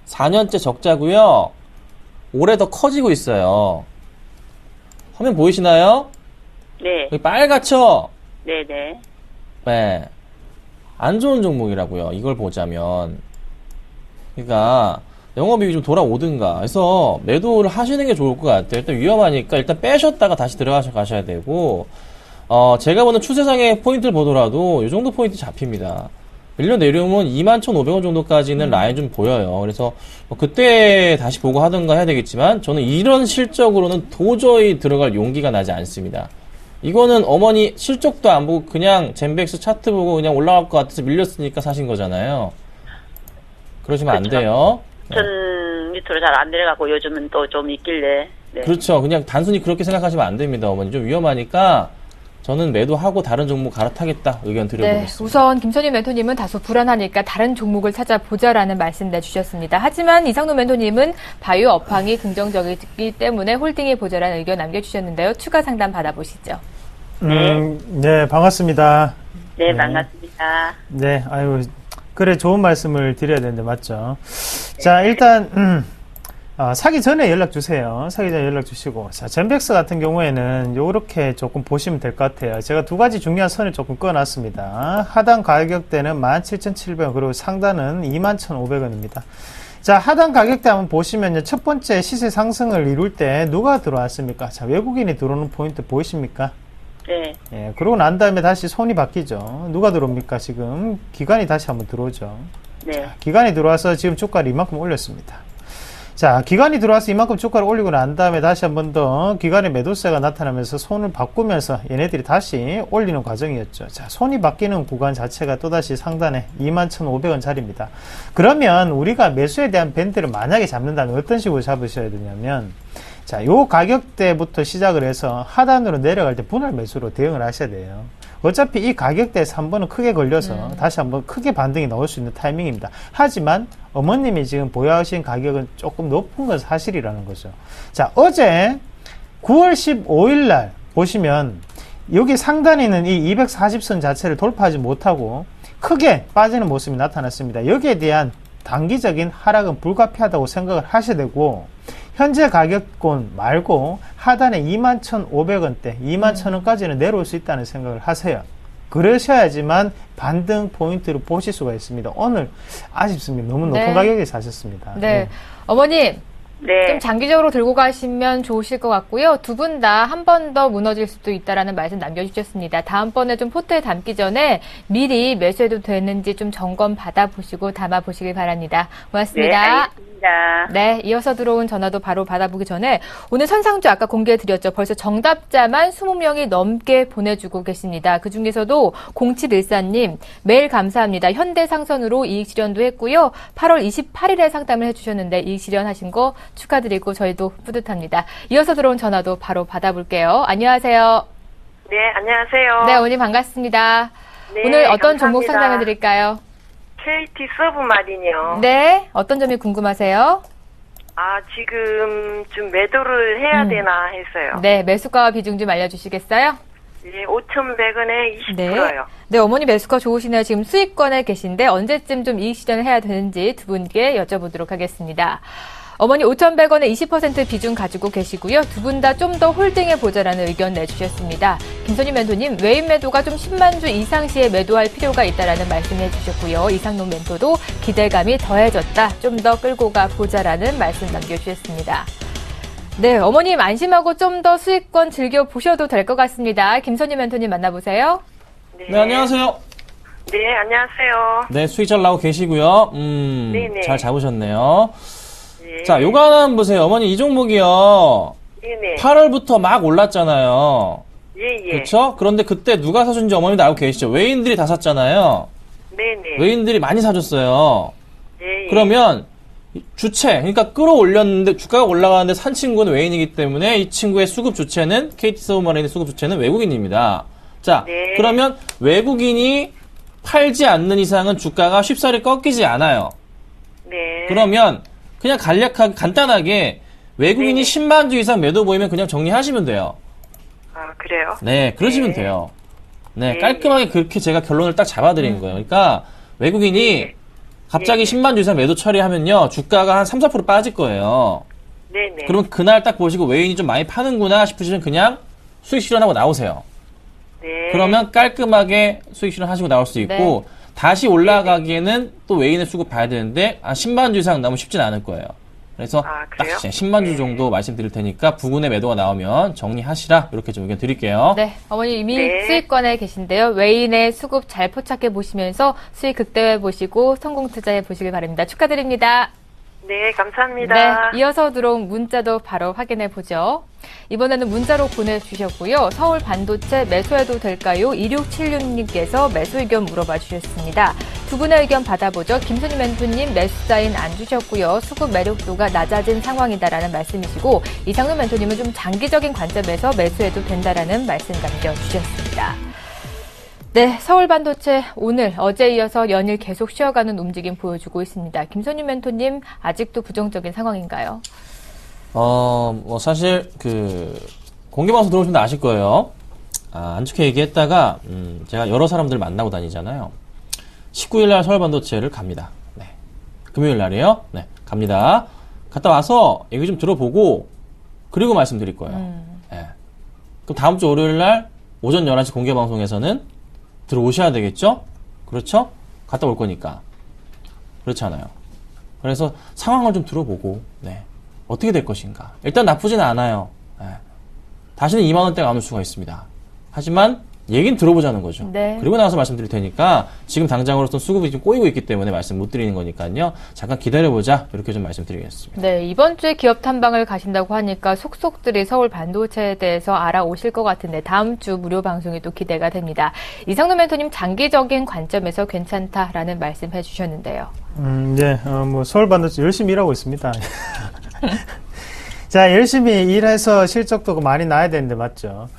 D: 4년째 적자고요. 올해 더 커지고 있어요. 화면 보이시나요?
G: 네.
D: 여기 빨갛죠?
G: 네네.
D: 네. 안 좋은 종목이라고요. 이걸 보자면. 그러니까 영업이익이 좀 돌아오든가 해서 매도를 하시는 게 좋을 것 같아요. 일단 위험하니까 일단 빼셨다가 다시 들어가셔야 되고 제가 보는 추세상의 포인트를 보더라도 이 정도 포인트 잡힙니다. 밀려 내려오면 21,500원 정도까지는 라인 좀 보여요. 그래서 뭐 그때 다시 보고 하던가 해야 되겠지만 저는 이런 실적으로는 도저히 들어갈 용기가 나지 않습니다. 이거는 어머니 실적도 안 보고 그냥 젠백스 차트 보고 그냥 올라갈 것 같아서 밀렸으니까 사신 거잖아요. 그러시면 안
G: 그렇죠.
D: 돼요.
G: 전 밑으로 잘 안 내려가고 요즘은 또 좀 있길래. 네.
D: 그렇죠. 그냥 단순히 그렇게 생각하시면 안 됩니다. 어머니 좀 위험하니까 저는 매도하고 다른 종목 갈아타겠다 의견
A: 네,
D: 드려보겠습니다.
A: 우선 김선희 멘토님은 다소 불안하니까 다른 종목을 찾아보자라는 말씀 내주셨습니다. 하지만 이상노 멘토님은 바이오 업황이 긍정적이기 때문에 홀딩해 보자라는 의견 남겨주셨는데요. 추가 상담 받아보시죠.
C: 네, 반갑습니다.
G: 네, 반갑습니다.
C: 네, 아유, 그래, 좋은 말씀을 드려야 되는데, 맞죠? 자, 일단, 사기 전에 연락 주세요. 사기 전에 연락 주시고. 자, 젠백스 같은 경우에는 요렇게 조금 보시면 될 것 같아요. 제가 두 가지 중요한 선을 조금 꺼놨습니다. 하단 가격대는 17,700원, 그리고 상단은 21,500원입니다. 자, 하단 가격대 한번 보시면요. 첫 번째 시세 상승을 이룰 때 누가 들어왔습니까? 자, 외국인이 들어오는 포인트 보이십니까?
G: 네.
C: 예, 그러고 난 다음에 다시 손이 바뀌죠. 누가 들어옵니까? 지금 기관이 다시 한번 들어오죠.
G: 네.
C: 기관이 들어와서 지금 주가를 이만큼 올렸습니다. 자, 기관이 들어와서 이만큼 주가를 올리고 난 다음에 다시 한 번 더 기관의 매도세가 나타나면서 손을 바꾸면서 얘네들이 다시 올리는 과정이었죠. 자, 손이 바뀌는 구간 자체가 또다시 상단에 21,500원 자리입니다. 그러면 우리가 매수에 대한 밴드를 만약에 잡는다면 어떤 식으로 잡으셔야 되냐면, 자, 요 가격대부터 시작을 해서 하단으로 내려갈 때 분할 매수로 대응을 하셔야 돼요. 어차피 이 가격대에서 한 번은 크게 걸려서 다시 한번 크게 반등이 나올 수 있는 타이밍입니다. 하지만 어머님이 지금 보유하신 가격은 조금 높은 건 사실이라는 거죠. 자, 어제 9월 15일 날 보시면 여기 상단에 있는 이 240선 자체를 돌파하지 못하고 크게 빠지는 모습이 나타났습니다. 여기에 대한 단기적인 하락은 불가피하다고 생각을 하셔야 되고, 현재 가격권 말고 하단에 21,500원대, 21,000원까지는 내려올 수 있다는 생각을 하세요. 그러셔야지만 반등 포인트를 보실 수가 있습니다. 오늘 아쉽습니다. 너무 높은
A: 네.
C: 가격에 사셨습니다.
A: 네. 어머님,
F: 네.
A: 좀 장기적으로 들고 가시면 좋으실 것 같고요. 두 분 다 한 번 더 무너질 수도 있다라는 말씀 남겨주셨습니다. 다음번에 좀 포트에 담기 전에 미리 매수해도 되는지 좀 점검 받아보시고 담아보시길 바랍니다.
F: 네,
A: 고맙습니다.
F: 알겠습니다.
A: 네, 이어서 들어온 전화도 바로 받아보기 전에 오늘 선상주 아까 공개해드렸죠. 벌써 정답자만 20명이 넘게 보내주고 계십니다. 그중에서도 0714님 매일 감사합니다. 현대상선으로 이익 실현도 했고요. 8월 28일에 상담을 해주셨는데 이익 실현하신 거 축하드리고 저희도 뿌듯합니다. 이어서 들어온 전화도 바로 받아볼게요. 안녕하세요.
F: 네, 안녕하세요.
A: 네, 오늘 반갑습니다.
F: 네,
A: 오늘 어떤 종목
F: 감사합니다.
A: 상담해드릴까요?
F: KT 서브마린이요.
A: 네, 어떤 점이 궁금하세요?
F: 아, 지금 좀 매도를 해야 되나 해서요.
A: 네, 매수가와 비중 좀 알려주시겠어요?
F: 예, 5,100원에 20%요.
A: 네. 네, 어머니 매수가 좋으시네요. 지금 수익권에 계신데 언제쯤 좀 이익 실현을 해야 되는지 두 분께 여쭤보도록 하겠습니다. 어머니 5,100원에 20% 비중 가지고 계시고요. 두 분 다 좀 더 홀딩해 보자라는 의견 내주셨습니다. 김선희 멘토님, 외인 매도가 좀 10만 주 이상 시에 매도할 필요가 있다라는 말씀해 주셨고요. 이상놈 멘토도 기대감이 더해졌다. 좀 더 끌고 가 보자라는 말씀 남겨주셨습니다. 네, 어머님 안심하고 좀 더 수익권 즐겨 보셔도 될 것 같습니다. 김선희 멘토님 만나보세요.
D: 네, 안녕하세요.
F: 네, 안녕하세요.
D: 네, 수익 잘 나오고 계시고요.
F: 네네.
D: 잘 잡으셨네요.
F: 네.
D: 자, 요거 하나 한번 보세요. 어머니 이 종목이요.
F: 네네.
D: 8월부터 막 올랐잖아요.
F: 예, 예.
D: 그렇죠? 그런데 그때 누가 사준지 어머님도 알고 계시죠? 외인들이 다 샀잖아요.
F: 네네.
D: 외인들이 많이 사줬어요.
F: 예, 예.
D: 그러면 주체, 그러니까 끌어올렸는데 주가가 올라가는데 산 친구는 외인이기 때문에 이 친구의 수급 주체는 KT 서브마린의 수급 주체는 외국인입니다. 자,
F: 네.
D: 그러면 외국인이 팔지 않는 이상은 주가가 쉽사리 꺾이지 않아요.
F: 네.
D: 그러면 그냥 간단하게 외국인이
F: 네네.
D: 10만 주 이상 매도 보이면 그냥 정리하시면 돼요.
F: 아, 그래요?
D: 네, 그러시면
F: 네.
D: 돼요. 네,
F: 네.
D: 깔끔하게 그렇게 제가 결론을 딱 잡아드린 거예요. 그러니까 외국인이 갑자기 10만 주 이상 매도 처리하면요, 주가가 한 3, 4% 빠질 거예요.
F: 네네.
D: 그러면 그날 딱 보시고 외인이 좀 많이 파는구나 싶으시면 그냥 수익 실현하고 나오세요.
F: 네.
D: 그러면 깔끔하게 수익 실현하시고 나올 수 있고, 다시 올라가기에는 또 외인의 수급 봐야 되는데, 10만 주 이상 나오면 쉽진 않을 거예요. 그래서
F: 아,
D: 딱
F: 그래요?
D: 10만 주 정도 말씀드릴 테니까 부근에 매도가 나오면 정리하시라 이렇게 좀 의견 드릴게요.
A: 네, 어머니 이미
F: 네.
A: 수익권에 계신데요. 외인의 수급 잘 포착해 보시면서 수익 극대화해 보시고 성공 투자해 보시길 바랍니다. 축하드립니다.
F: 네, 감사합니다.
A: 네, 이어서 들어온 문자도 바로 확인해 보죠. 이번에는 문자로 보내주셨고요. 서울 반도체 매수해도 될까요? 2676님께서 매수 의견 물어봐 주셨습니다. 두 분의 의견 받아보죠. 김선희 멘토님 매수 사인 안 주셨고요. 수급 매력도가 낮아진 상황이다라는 말씀이시고 이상훈 멘토님은 좀 장기적인 관점에서 매수해도 된다라는 말씀 남겨주셨습니다. 네, 서울 반도체 오늘 어제 이어서 연일 계속 쉬어가는 움직임 보여주고 있습니다. 김선희 멘토님 아직도 부정적인 상황인가요?
D: 뭐 사실 공개방송 들어오시면 아실 거예요. 안 좋게 얘기했다가 제가 여러 사람들 만나고 다니잖아요. 19일날 서울 반도체를 갑니다. 네, 금요일 날이에요. 네, 갑니다. 갔다 와서 얘기 좀 들어보고 그리고 말씀드릴 거예요. 네. 그럼 다음 주 월요일 날 오전 11시 공개방송에서는 들어오셔야 되겠죠? 그렇죠? 갔다 올 거니까. 그렇지 않아요. 그래서 상황을 좀 들어보고, 네. 어떻게 될 것인가. 일단 나쁘지는 않아요. 네. 다시는 2만원대가 안 올 수가 있습니다. 하지만, 얘기는 들어보자는 거죠.
A: 네.
D: 그리고 나서 말씀드릴 테니까, 지금 당장으로서는 수급이 좀 꼬이고 있기 때문에 말씀 못 드리는 거니까요. 잠깐 기다려보자. 이렇게 좀 말씀드리겠습니다.
A: 네, 이번 주에 기업 탐방을 가신다고 하니까 속속들이 서울 반도체에 대해서 알아오실 것 같은데 다음 주 무료 방송이 또 기대가 됩니다. 이상훈 멘토님 장기적인 관점에서 괜찮다라는 말씀 해주셨는데요.
C: 네, 서울 반도체 열심히 일하고 있습니다. 자, 열심히 일해서 실적도 많이 나야 되는데, 맞죠?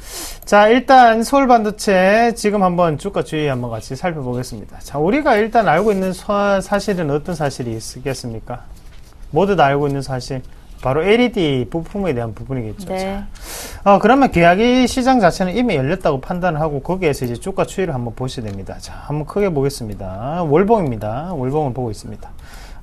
C: 자, 일단 서울 반도체 지금 한번 주가 주의 한번 같이 살펴보겠습니다. 자, 우리가 일단 알고 있는 사실은 어떤 사실이 있겠습니까? 모두 다 알고 있는 사실. 바로 LED 부품에 대한 부분이겠죠.
A: 네.
C: 자, 그러면 계약이 시장 자체는 이미 열렸다고 판단을 하고 거기에서 이제 주가 추이를 한번 보셔야 됩니다. 자, 한번 크게 보겠습니다. 월봉입니다. 월봉을 보고 있습니다.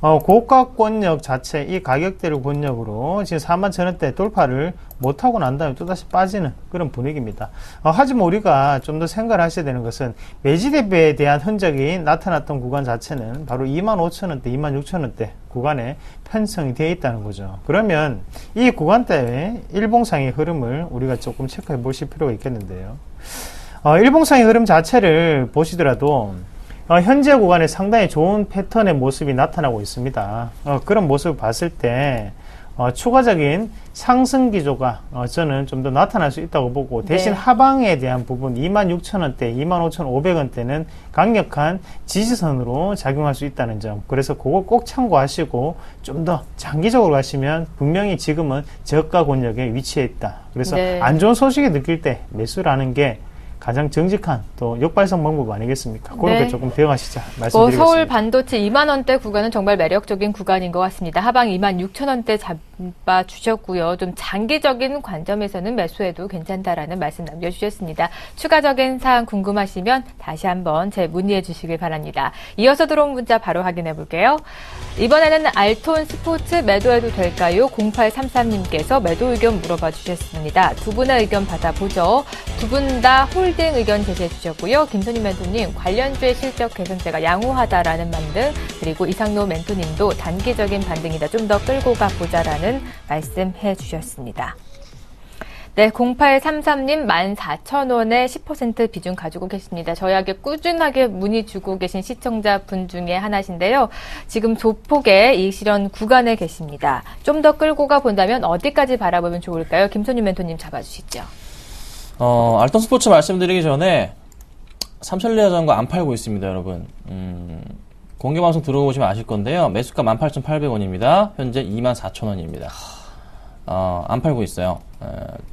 C: 고가권역 자체 이 가격대를 권역으로 지금 41,000원대 돌파를 못하고 난 다음에 또다시 빠지는 그런 분위기입니다. 하지만 우리가 좀 더 생각을 하셔야 되는 것은 매지 대비에 대한 흔적이 나타났던 구간 자체는 바로 25,000원대, 26,000원대 구간에 편성이 되어 있다는 거죠. 그러면 이 구간대의 일봉상의 흐름을 우리가 조금 체크해 보실 필요가 있겠는데요. 일봉상의 흐름 자체를 보시더라도 현재 구간에 상당히 좋은 패턴의 모습이 나타나고 있습니다. 그런 모습을 봤을 때 추가적인 상승 기조가 저는 좀 더 나타날 수 있다고 보고 대신
A: 네.
C: 하방에 대한 부분 26,000원대, 25,500원대는 강력한 지지선으로 작용할 수 있다는 점. 그래서 그거 꼭 참고하시고 좀 더 장기적으로 가시면 분명히 지금은 저가 권역에 위치해 있다. 그래서
A: 네.
C: 안 좋은 소식이 느낄 때 매수라는 게 가장 정직한 또 역발상 방법 아니겠습니까? 그렇게
A: 네.
C: 조금 배워가시자 말씀드리겠습니다.
A: 서울 반도체 2만원대 구간은 정말 매력적인 구간인 것 같습니다. 하방 26,000원대 잡아주셨고요. 좀 장기적인 관점에서는 매수해도 괜찮다라는 말씀 남겨주셨습니다. 추가적인 사항 궁금하시면 다시 한번 문의해 주시길 바랍니다. 이어서 들어온 문자 바로 확인해 볼게요. 이번에는 알톤 스포츠 매도해도 될까요? 0833님께서 매도 의견 물어봐 주셨습니다. 두 분의 의견 받아보죠. 두 분 다 홀딩 의견 제시해 주셨고요. 김선희 멘토님 관련주의 실적 개선세가 양호하다라는 반등, 그리고 이상로 멘토님도 단기적인 반등이다. 좀 더 끌고 가보자라는 말씀해 주셨습니다. 네, 0833님 14,000원에 10% 비중 가지고 계십니다. 저희에게 꾸준하게 문의 주고 계신 시청자분 중에 하나신데요. 지금 조폭의 이익 실현 구간에 계십니다. 좀 더 끌고 가본다면 어디까지 바라보면 좋을까요? 김선희 멘토님 잡아주시죠.
D: 알톤 스포츠 말씀드리기 전에 삼천리 자전거 안 팔고 있습니다, 여러분. 공개방송 들어오시면 아실 건데요. 매수가 18,800원입니다. 현재 24,000원입니다. 안 팔고 있어요.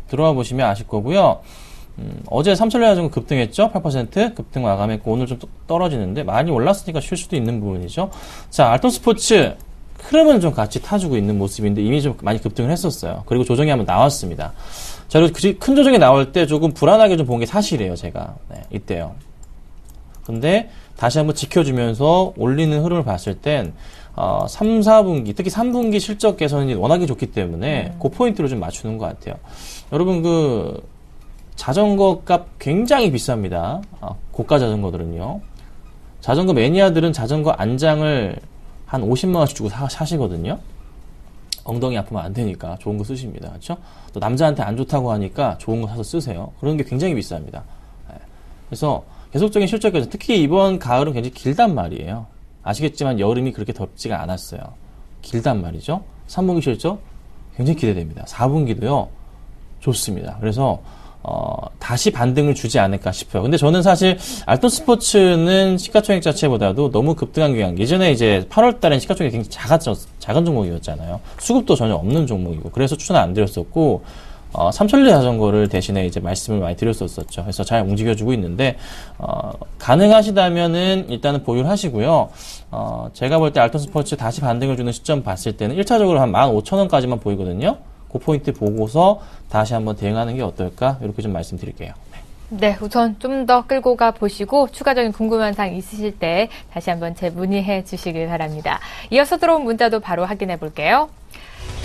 D: 들어와 보시면 아실 거고요. 어제 삼천리 자전거 급등했죠? 8% 급등 마감했고 오늘 좀 떨어지는데 많이 올랐으니까 쉴 수도 있는 부분이죠. 자, 알톤 스포츠 흐름은 좀 같이 타주고 있는 모습인데 이미 좀 많이 급등을 했었어요. 그리고 조정이 한번 나왔습니다. 자, 그리고 큰 조정이 나올 때 조금 불안하게 좀 본 게 사실이에요, 제가. 네, 이때요. 근데 다시 한번 지켜주면서 올리는 흐름을 봤을 땐 3, 4분기, 특히 3분기 실적 개선이 워낙에 좋기 때문에 그 포인트로 좀 맞추는 것 같아요. 여러분, 자전거 값 굉장히 비쌉니다. 고가 자전거들은요. 자전거 매니아들은 자전거 안장을 한 50만원씩 주고 사시거든요. 엉덩이 아프면 안 되니까 좋은 거 쓰십니다. 그렇죠? 또 남자한테 안 좋다고 하니까 좋은 거 사서 쓰세요. 그런 게 굉장히 비쌉니다. 예. 그래서 계속적인 실적 개선, 특히 이번 가을은 굉장히 길단 말이에요. 아시겠지만 여름이 그렇게 덥지가 않았어요. 길단 말이죠. 3분기 실적 굉장히 기대됩니다. 4분기도요. 좋습니다. 그래서 다시 반등을 주지 않을까 싶어요. 근데 저는 사실 알톤 스포츠는 시가총액 자체보다도 너무 급등한 경향. 예전에 이제 8월 달엔 시가총액이 굉장히 작은 종목이었잖아요. 수급도 전혀 없는 종목이고. 그래서 추천 안 드렸었고, 삼천리 자전거를 대신에 이제 말씀을 많이 드렸었죠. 그래서 잘 움직여주고 있는데, 가능하시다면은 일단은 보유를 하시고요. 제가 볼 때 알톤 스포츠 다시 반등을 주는 시점 봤을 때는 1차적으로 한 15,000원까지만 보이거든요. 그 포인트 보고서 다시 한번 대응하는 게 어떨까? 이렇게 좀 말씀드릴게요.
A: 네, 우선 좀 더 끌고 가 보시고 추가적인 궁금한 사항 있으실 때 다시 한번 재문의해 주시길 바랍니다. 이어서 들어온 문자도 바로 확인해 볼게요.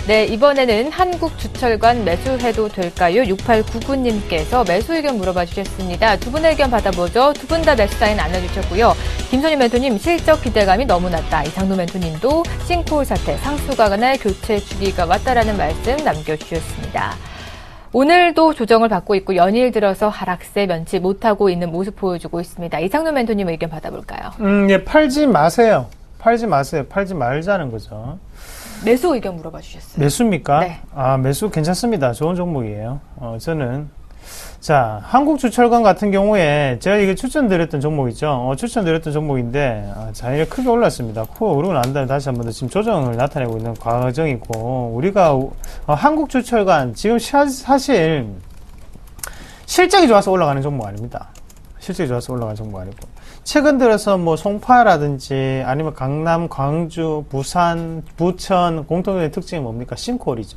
A: 네, 이번에는 한국주철관 매수해도 될까요? 6899님께서 매수 의견 물어봐 주셨습니다. 두 분의 의견 받아보죠. 두 분 다 매수 사인 알려주셨고요. 김선희 멘토님, 실적 기대감이 너무 낮다. 이상노 멘토님도 싱크홀 사태, 상수가 관할 교체 주기가 왔다라는 말씀 남겨주셨습니다. 오늘도 조정을 받고 있고 연일 들어서 하락세 면치 못하고 있는 모습 보여주고 있습니다. 이상노 멘토님 의견 받아볼까요?
C: 예, 팔지 마세요. 팔지 마세요. 팔지 말자는 거죠.
A: 매수 의견 물어봐 주셨어요.
C: 매수입니까?
A: 네.
C: 매수 괜찮습니다. 좋은 종목이에요. 저는 한국주철관 같은 경우에 제가 이게 추천드렸던 종목이죠. 추천드렸던 종목인데 자연히 크게 올랐습니다. 크게 오르고 난 다음에 다시 한번 더 지금 조정을 나타내고 있는 과정이고, 우리가 한국주철관 지금 사실 실적이 좋아서 올라가는 종목 아닙니다. 실적이 좋아서 올라가는 종목 아니고, 최근 들어서 뭐 송파라든지 아니면 강남, 광주, 부산, 부천 공통적인 특징이 뭡니까? 싱크홀이죠.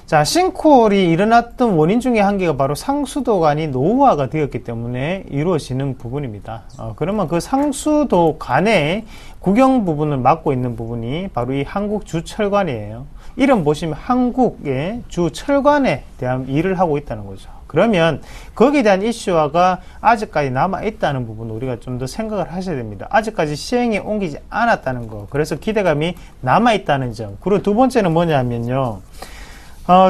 C: 자, 싱크홀이 일어났던 원인 중에 한 개가 바로 상수도관이 노후화가 되었기 때문에 이루어지는 부분입니다. 그러면 그 상수도관의 구경 부분을 맡고 있는 부분이 바로 이 한국주철관이에요. 이름 보시면 한국의 주철관에 대한 일을 하고 있다는 거죠. 그러면 거기에 대한 이슈화가 아직까지 남아있다는 부분 우리가 좀 더 생각을 하셔야 됩니다. 아직까지 시행에 옮기지 않았다는 거. 그래서 기대감이 남아있다는 점. 그리고 두 번째는 뭐냐면요.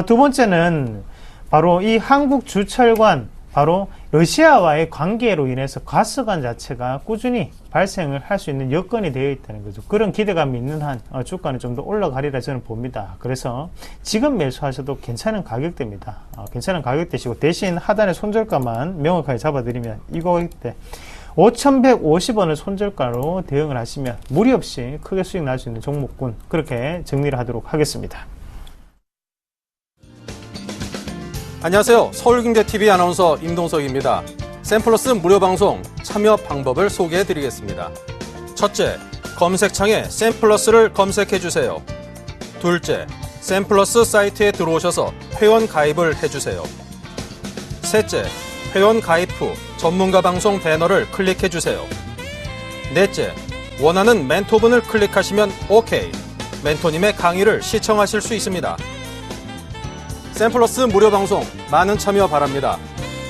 C: 두 번째는 바로 이 한국주철관, 바로 러시아와의 관계로 인해서 가스관 자체가 꾸준히 발생을 할 수 있는 여건이 되어 있다는 거죠. 그런 기대감이 있는 한 주가는 좀 더 올라가리라 저는 봅니다. 그래서 지금 매수하셔도 괜찮은 가격대입니다. 괜찮은 가격대시고, 대신 하단의 손절가만 명확하게 잡아드리면 이거때 5,150원을 손절가로 대응을 하시면 무리 없이 크게 수익 날 수 있는 종목군, 그렇게 정리를 하도록 하겠습니다.
B: 안녕하세요. 서울경제TV 아나운서 임동석입니다. 샘플러스 무료 방송 참여 방법을 소개해 드리겠습니다. 첫째, 검색창에 샘플러스를 검색해 주세요. 둘째, 샘플러스 사이트에 들어오셔서 회원 가입을 해주세요. 셋째, 회원 가입 후 전문가 방송 배너를 클릭해 주세요. 넷째, 원하는 멘토분을 클릭하시면 OK. 멘토님의 강의를 시청하실 수 있습니다. 샘플러스 무료 방송 많은 참여 바랍니다.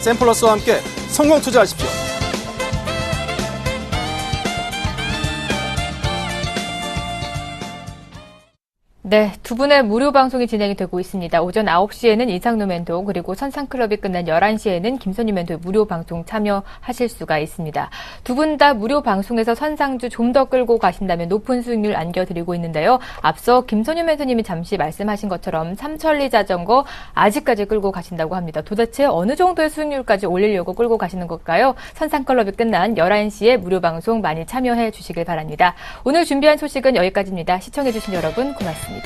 B: 샘플러스와 함께 성공 투자하십시오.
A: 네, 두 분의 무료 방송이 진행이 되고 있습니다. 오전 9시에는 이상노 멘토, 그리고 선상클럽이 끝난 11시에는 김선희 멘토의 무료 방송 참여하실 수가 있습니다. 두 분 다 무료 방송에서 선상주 좀 더 끌고 가신다면 높은 수익률 안겨드리고 있는데요. 앞서 김선희 멘토님이 잠시 말씀하신 것처럼 삼천리 자전거 아직까지 끌고 가신다고 합니다. 도대체 어느 정도의 수익률까지 올리려고 끌고 가시는 걸까요? 선상클럽이 끝난 11시에 무료 방송 많이 참여해 주시길 바랍니다. 오늘 준비한 소식은 여기까지입니다. 시청해주신 여러분 고맙습니다.